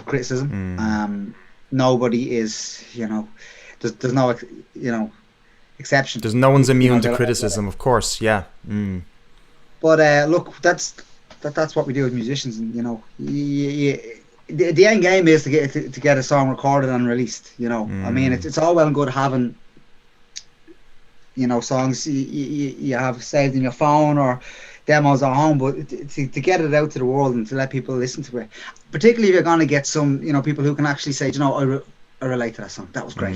criticism. Nobody is, there's no, exception. There's no one's immune to criticism, of course. Yeah. But look, that's what we do as musicians, and the end game is to get a song recorded and released. I mean, it's all well and good having songs you have saved in your phone or demos at home, but to get it out to the world and to let people listen to it, particularly if you're going to get some people who can actually say, I relate to that song, that was great.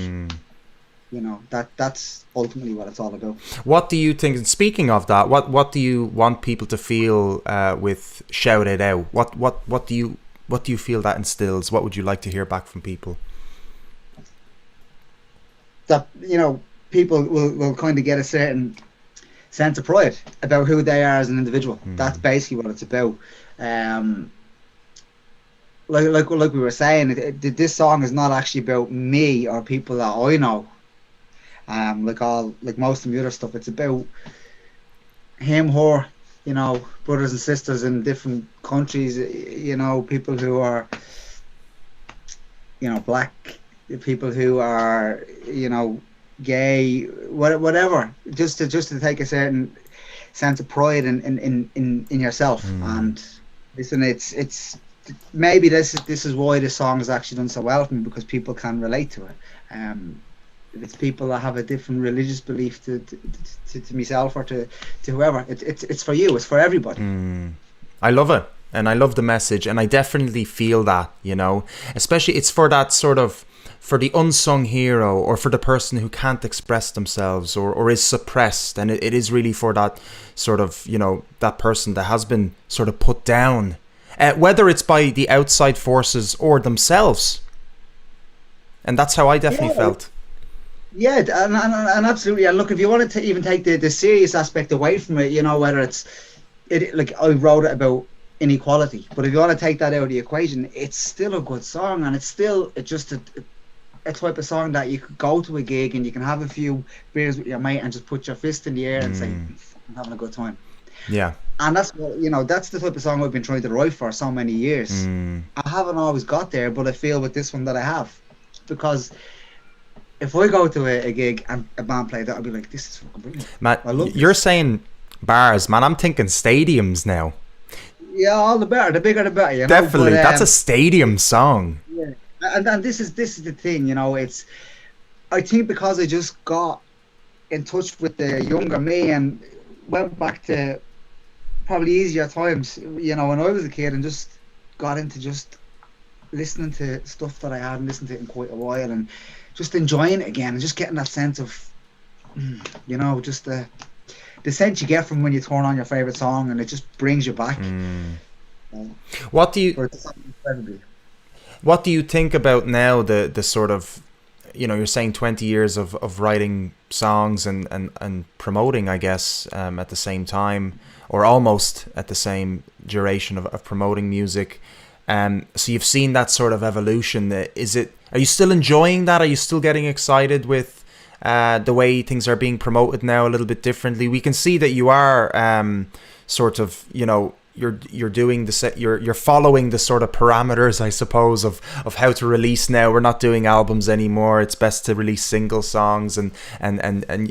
That's ultimately what it's all about. What do you think, and speaking of that, what do you want people to feel with Shout It Out? What do you feel that instills? What would you like to hear back from people? That people will kind of get a certain sense of pride about who they are as an individual. That's basically what it's about. Like we were saying, this song is not actually about me or people that I know. Like most of the other stuff, it's about him, her, brothers and sisters in different countries, people who are, black, people who are, gay, whatever, just to take a certain sense of pride in yourself. And listen, it's maybe this is why this song has actually done so well for me, because people can relate to it. If it's people that have a different religious belief to myself or to whoever, it's for you, it's for everybody. I love it, and I love the message, and I definitely feel that, especially it's for that sort of, for the unsung hero, or for the person who can't express themselves or is suppressed, and it is really for that sort of, that person that has been sort of put down, whether it's by the outside forces or themselves. And that's how I definitely felt. Yeah, and absolutely. And look, if you wanted to even take the serious aspect away from it, whether it's it like I wrote it about inequality, but if you want to take that out of the equation, it's still a good song, and it's just a type of song that you could go to a gig and you can have a few beers with your mate and just put your fist in the air and say, I'm having a good time. Yeah. And that's what, that's the type of song I've been trying to write for so many years. I haven't always got there, but I feel with this one that I have, because if I go to a gig and a band play that, I'll be like, this is fucking brilliant. Man, you're saying bars, man. I'm thinking stadiums now. Yeah, all the better, the bigger the better. Definitely, but, that's a stadium song. Yeah, and this is the thing, it's. I think because I just got in touch with the younger me and went back to probably easier times, when I was a kid, and just got into just listening to stuff that I hadn't listened to in quite a while, and just enjoying it again, and just getting that sense of, just the sense you get from when you turn on your favorite song and it just brings you back. What do you think about now the sort of, you're saying 20 years of writing songs and promoting, I guess, at the same time, or almost at the same duration of promoting music. So you've seen that sort of evolution. Are you still enjoying that? Are you still getting excited with the way things are being promoted now a little bit differently? We can see that you are sort of, you're doing you're following the sort of parameters, I suppose, of how to release now. We're not doing albums anymore. It's best to release single songs, and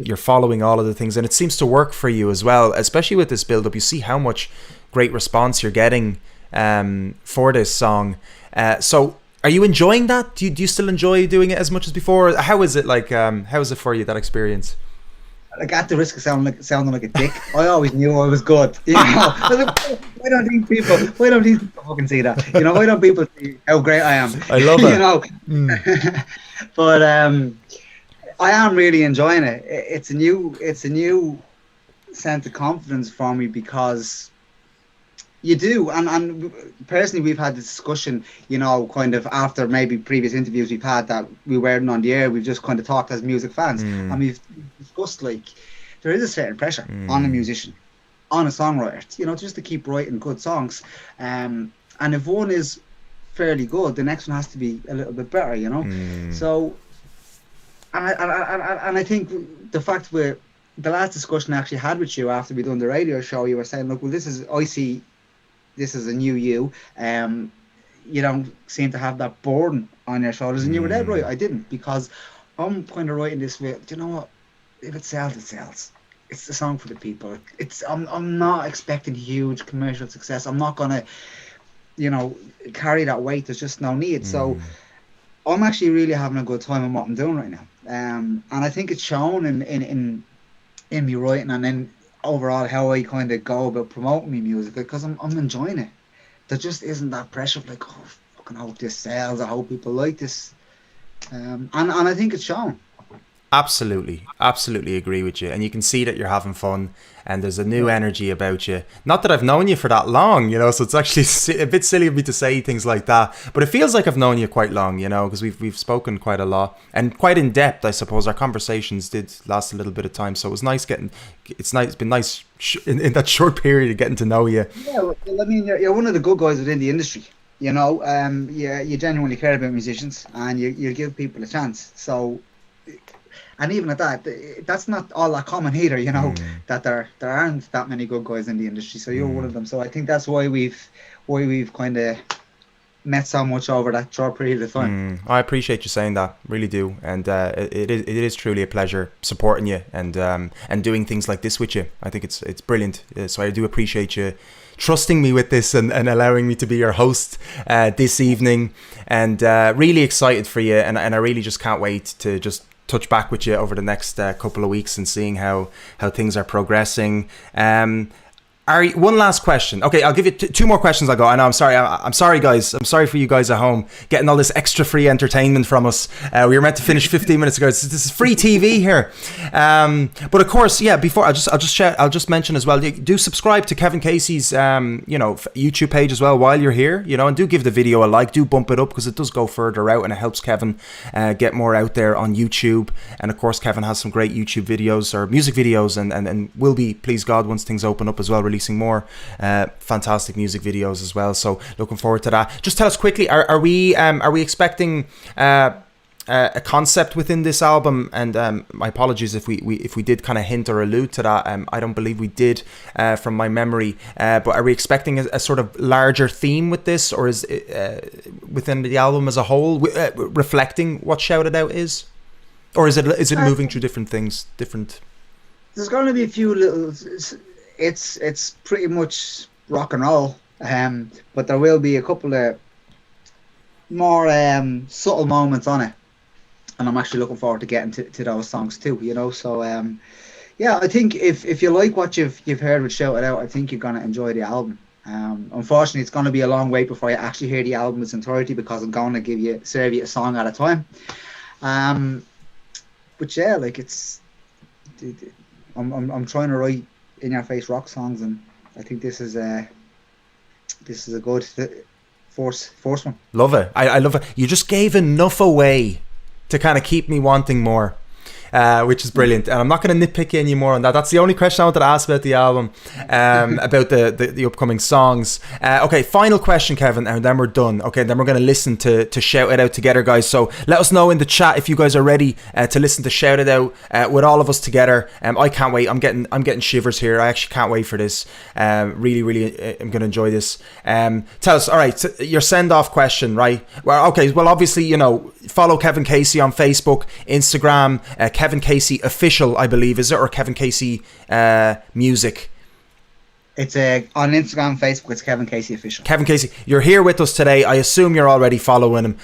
you're following all of the things, and it seems to work for you as well, especially with this build up. You see how much great response you're getting for this song. So are you enjoying that? Do you still enjoy doing it as much as before? How is it how is it for you, that experience? Like, at the risk of sounding like a dick, I always knew I was good. Why don't these people fucking see that? Why don't people see how great I am? I love it. But I am really enjoying it. It's a new sense of confidence for me, because you do, and personally, we've had this discussion, kind of after maybe previous interviews we've had that we weren't on the air. We've just kind of talked as music fans, and we've discussed, like, there is a certain pressure on a musician, on a songwriter, just to keep writing good songs. And if one is fairly good, the next one has to be a little bit better, So, and I think the fact with the last discussion I actually had with you after we done the radio show, you were saying, look, well, I see this is a new you. You don't seem to have that burden on your shoulders, and you were dead right. I didn't, because I'm kind of writing this way. Do you know what? If it sells, it sells. It's the song for the people. I'm not expecting huge commercial success. I'm not gonna, carry that weight. There's just no need. So I'm actually really having a good time in what I'm doing right now. And I think it's shown in me writing, and then overall how I kind of go about promoting my music, because I'm enjoying it. There just isn't that pressure of like, oh, fucking hope this sells, I hope people like this, and I think it's shown. Absolutely agree with you, and you can see that you're having fun, and there's a new energy about you. Not that I've known you for that long, so it's actually a bit silly of me to say things like that, but it feels like I've known you quite long, because we've spoken quite a lot and quite in depth. I suppose our conversations did last a little bit of time, so it was nice it's been nice in that short period of getting to know you. Yeah, well, I mean, you're one of the good guys within the industry. You genuinely care about musicians, and you give people a chance. So, and even at that, that's not all that common either, that there aren't that many good guys in the industry. So you're one of them. So I think that's why we've kind of met so much over that short period of time. I appreciate you saying that, really do, and it is truly a pleasure supporting you and doing things like this with you. I think it's brilliant. So I do appreciate you trusting me with this and allowing me to be your host this evening, and really excited for you, and I really just can't wait to just touch back with you over the next couple of weeks and seeing how things are progressing. One last question. Okay, I'll give you two more questions. I'll go. I know. I'm sorry. I'm sorry, guys. I'm sorry for you guys at home getting all this extra free entertainment from us. We were meant to finish 15 minutes ago. This is free TV here. But of course, yeah. Before I'll just mention as well. Do subscribe to Kevin Casey's YouTube page as well while you're here. And do give the video a like. Do bump it up, because it does go further out and it helps Kevin get more out there on YouTube. And of course, Kevin has some great YouTube videos or music videos, and will be, please God, once things open up as well, releasing releasing more fantastic music videos as well. So looking forward to that. Just tell us quickly, are we expecting a concept within this album? And my apologies if we did kind of hint or allude to that. I don't believe we did from my memory. But are we expecting a sort of larger theme with this, or is it, within the album as a whole, reflecting what Shout It Out is, or is it moving through different things? There's going to be a few little. It's pretty much rock and roll, but there will be a couple of more subtle moments on it. And I'm actually looking forward to getting to those songs too, you know. So yeah, I think if you like what you've heard with Shout It Out, I think you're gonna enjoy the album. Unfortunately, it's gonna be a long wait before you actually hear the album in its entirety, because I'm gonna serve you a song at a time. But yeah, like I'm trying to write in your face rock songs, and I think this is a good force one. Love it. I love it. You just gave enough away to kind of keep me wanting more, which is brilliant. And I'm not going to nitpick you anymore on that. That's the only question I wanted to ask about the album, about the upcoming songs. Okay, final question, Kevin, and then we're done. Okay, then we're going to listen to Shout It Out together, guys. So let us know in the chat if you guys are ready to listen to Shout It Out with all of us together. I can't wait. I'm getting shivers here. I actually can't wait for this. Really, I'm going to enjoy this. Tell us, all right, so your send-off question, right? Well, okay, well, obviously, you know, follow Kevin Casey on Facebook, Instagram, Kevin Casey Official, I believe, is it? Or Kevin Casey Music? It's on Instagram, Facebook, it's Kevin Casey Official. Kevin Casey, you're here with us today. I assume you're already following him.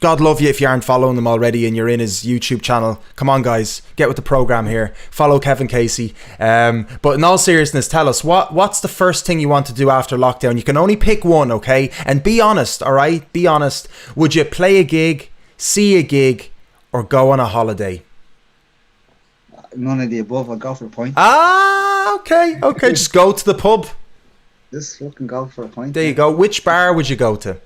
God love you if you aren't following him already and you're in his YouTube channel. Come on, guys, get with the program here. Follow Kevin Casey. But in all seriousness, tell us, what's the first thing you want to do after lockdown? You can only pick one, okay? And be honest, all right? Be honest. Would you play a gig, see a gig, or go on a holiday? None of the above. I'll go for a pint. Okay. Just go to the pub. Just fucking go for a pint. There you go. Which bar would you go to?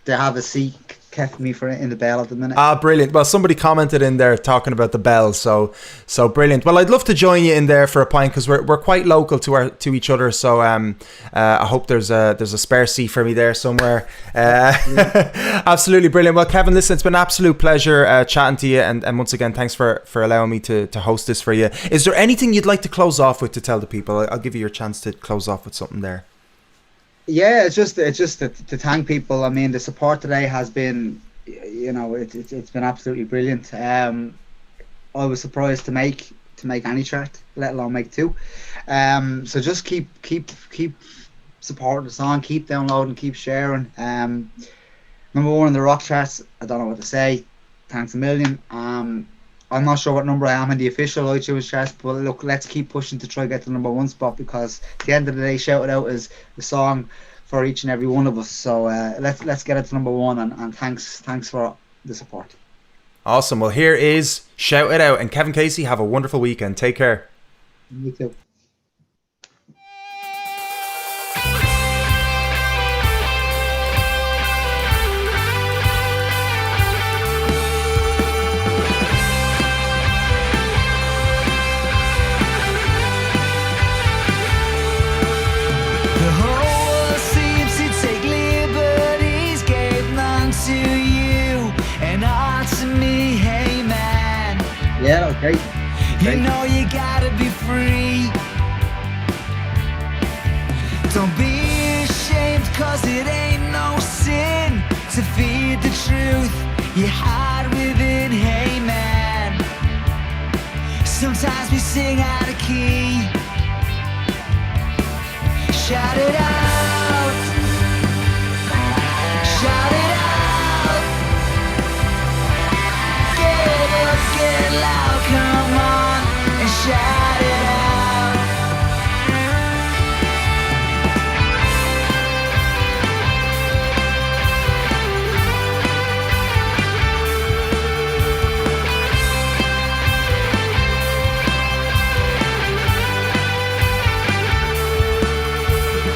They have a seat kept me for it in the Bell at the minute. Brilliant. Well, somebody commented in there talking about the Bell, so brilliant. Well, I'd love to join you in there for a pint, because we're quite local to each other. So I hope there's a spare seat for me there somewhere. Absolutely brilliant. Well, Kevin, listen, it's been an absolute pleasure chatting to you, and once again, thanks for allowing me to host this for you. Is there anything you'd like to close off with to tell the people? I'll give you your chance to close off with something there. Yeah, it's just to thank people. I mean, the support today has been, you know, it's been absolutely brilliant. I was surprised to make any chart, let alone make two. So just keep supporting the song, keep downloading, keep sharing. Number one in the rock charts. I don't know what to say. Thanks a million. I'm not sure what number I am in the official iTunes charts, but look, let's keep pushing to try to get the number one spot, because at the end of the day, Shout It Out is the song for each and every one of us. So let's get it to number one, and thanks for the support. Awesome. Well, here is Shout It Out, and Kevin Casey, have a wonderful weekend. Take care. You too. Yeah, okay. You know you gotta be free. Don't be ashamed, cause it ain't no sin to feed the truth you hide within. Hey man, sometimes we sing out of key. Shout it out. Shout it out. Get loud, come on and shout it out.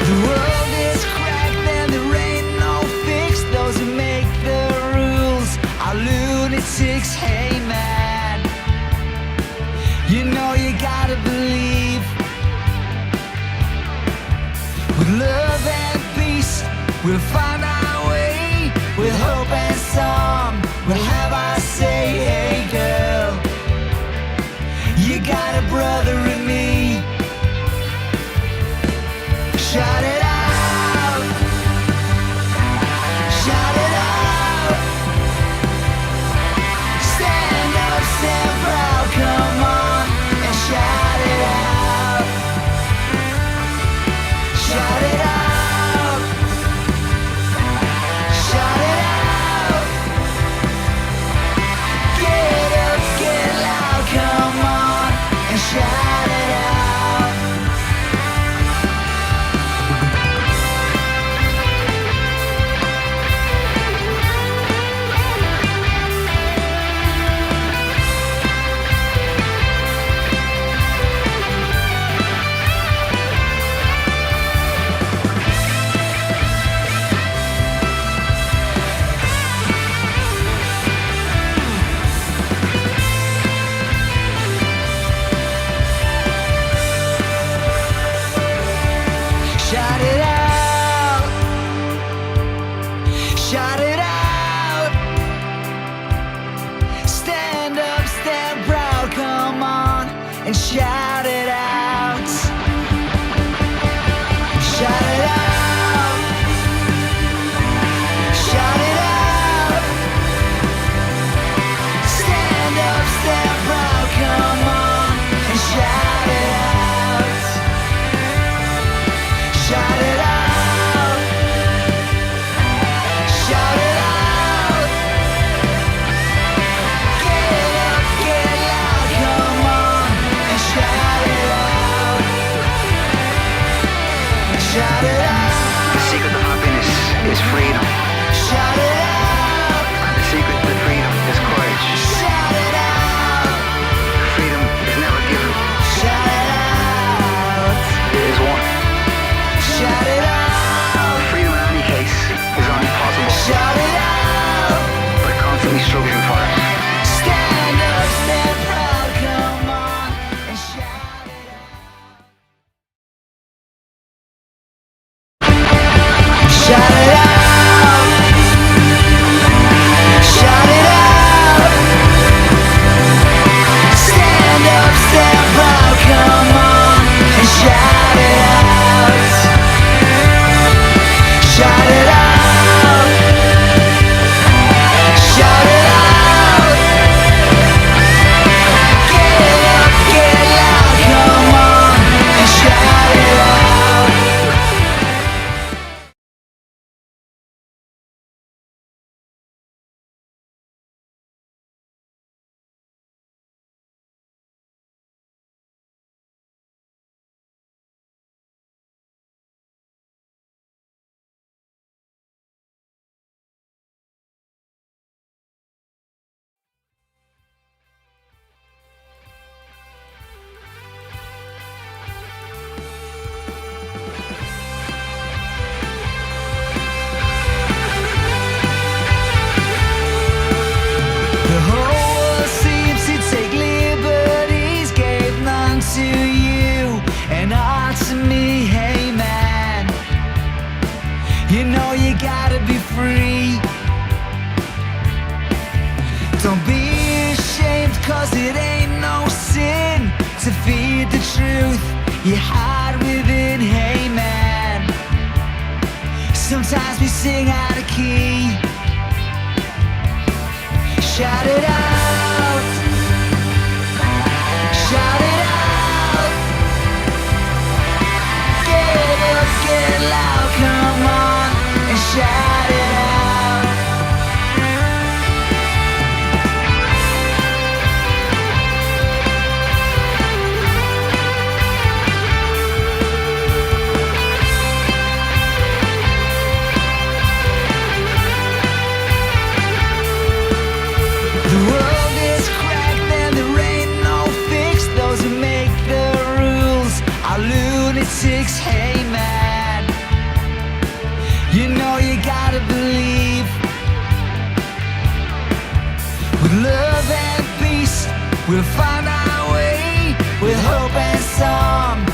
The world is cracked and there ain't no fix. Those who make the rules are lunatics. Hey man, you know you gotta believe. We'll find our way with hope and song. We'll have our say, hey girl, you got a brother in me. Shout it out, shout it out. Stand up, stand proud, come on and shout it out. Shout it out, shout it out. Get up, get loud, come on and shout it out. Shout it out, shout it out. Stand up, stand proud, come on and shout it out. Shout it out, shout it out. Stand up, stand proud, come on and shout it out. Shout it out, shout it out. Get up, get loud, come on and shout it out. Shout it out. The secret of happiness is freedom. Shout it out. And the secret to freedom is courage. Shout it out. Freedom is never given. Shout it out. It is won. Shout it out. Freedom in any case is only possible Shout it out. by constantly struggling for it. Stand up, stand proud, come on and shout it out. Shout it out. Shout it out. Stand up, stand proud, come on and shout it out. Shout it out. Shout it out. Get up, get loud, come on and shout it out. The whole world seems to take liberties, gave none to you and all to me. Hey man, you know you gotta be free. Don't be ashamed, cause it ain't no sin to feed the truth you hide within. Hey man, sometimes we sing out of key. Shout it out. Shout it out. Get up, get loud, come on and shout it out. The world is cracked and there ain't no fix. Those who make the rules are lunatics. Hey man, you know you gotta believe. With love and peace, we'll find our way with hope and song.